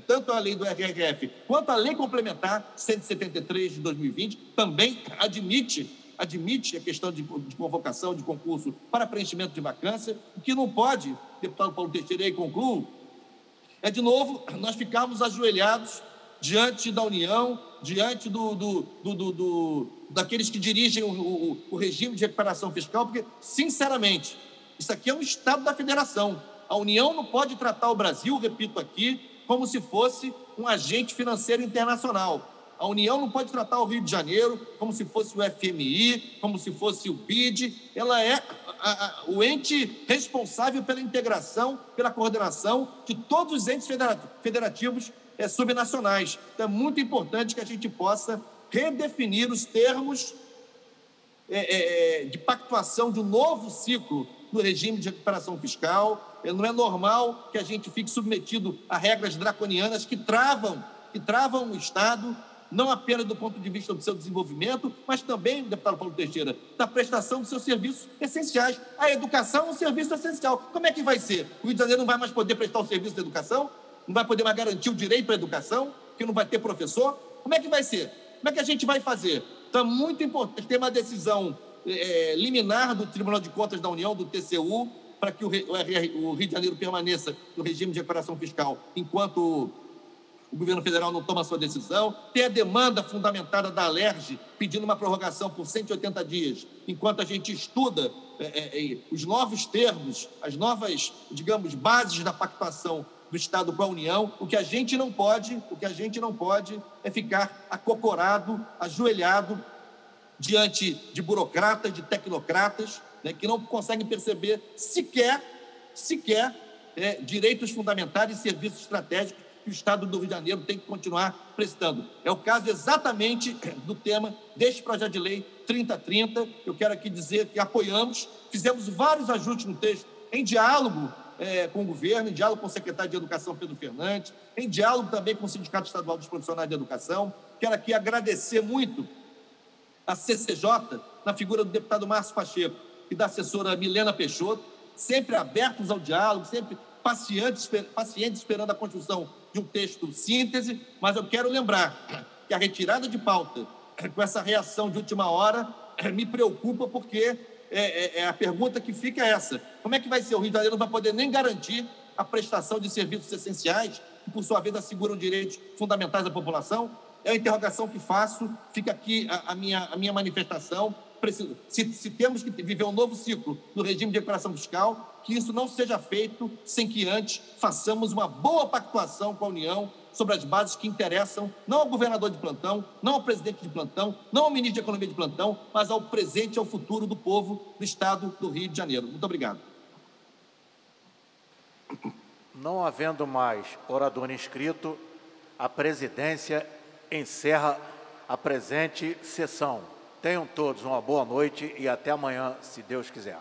tanto a lei do RRF quanto a lei complementar 173 de 2020 também admite admite a questão de convocação, de concurso para preenchimento de vacância. O que não pode, deputado Paulo Teixeira, e concluo, é, de novo, nós ficarmos ajoelhados diante da União, diante daqueles que dirigem o regime de recuperação fiscal, porque, sinceramente, isso aqui é um Estado da Federação. A União não pode tratar o Brasil, repito aqui, como se fosse um agente financeiro internacional. A União não pode tratar o Rio de Janeiro como se fosse o FMI, como se fosse o BID. Ela é o ente responsável pela integração, pela coordenação de todos os entes federativos subnacionais. Então, é muito importante que a gente possa redefinir os termos de pactuação de um novo ciclo no regime de recuperação fiscal. Não é normal que a gente fique submetido a regras draconianas que travam o Estado, não apenas do ponto de vista do seu desenvolvimento, mas também, deputado Paulo Teixeira, da prestação dos seus serviços essenciais. A educação é um serviço essencial. Como é que vai ser? O Rio de Janeiro não vai mais poder prestar o serviço de educação? Não vai poder mais garantir o direito à educação? Que não vai ter professor? Como é que vai ser? Como é que a gente vai fazer? Então, é muito importante ter uma decisão liminar do Tribunal de Contas da União, do TCU, para que o Rio de Janeiro permaneça no regime de recuperação fiscal enquanto o governo federal não toma a sua decisão. Ter a demanda fundamentada da Alerj pedindo uma prorrogação por 180 dias, enquanto a gente estuda os novos termos, as novas, digamos, bases da pactuação do Estado com a União. O que a gente não pode é ficar acocorado, ajoelhado diante de burocratas, de tecnocratas, né, que não conseguem perceber sequer direitos fundamentais e serviços estratégicos que o Estado do Rio de Janeiro tem que continuar prestando. É o caso exatamente do tema deste projeto de lei 3030. Eu quero aqui dizer que apoiamos, fizemos vários ajustes no texto, em diálogo com o governo, em diálogo com o secretário de Educação, Pedro Fernandes, em diálogo também com o Sindicato Estadual dos Profissionais de Educação. Quero aqui agradecer muito a CCJ, na figura do deputado Márcio Pacheco e da assessora Milena Peixoto, sempre abertos ao diálogo, sempre pacientes esperando a construção de um texto síntese, mas eu quero lembrar que a retirada de pauta com essa reação de última hora me preocupa, porque a pergunta que fica é essa: como é que vai ser? O Rio de Janeiro não vai poder nem garantir a prestação de serviços essenciais, que por sua vez asseguram direitos fundamentais da população? É a interrogação que faço, fica aqui a minha manifestação. Se temos que viver um novo ciclo no regime de recuperação fiscal, que isso não seja feito sem que antes façamos uma boa pactuação com a União sobre as bases que interessam não ao governador de plantão, não ao presidente de plantão, não ao ministro de Economia de plantão, mas ao presente e ao futuro do povo do Estado do Rio de Janeiro. Muito obrigado. Não havendo mais orador inscrito, a presidência encerra a presente sessão. Tenham todos uma boa noite e até amanhã, se Deus quiser.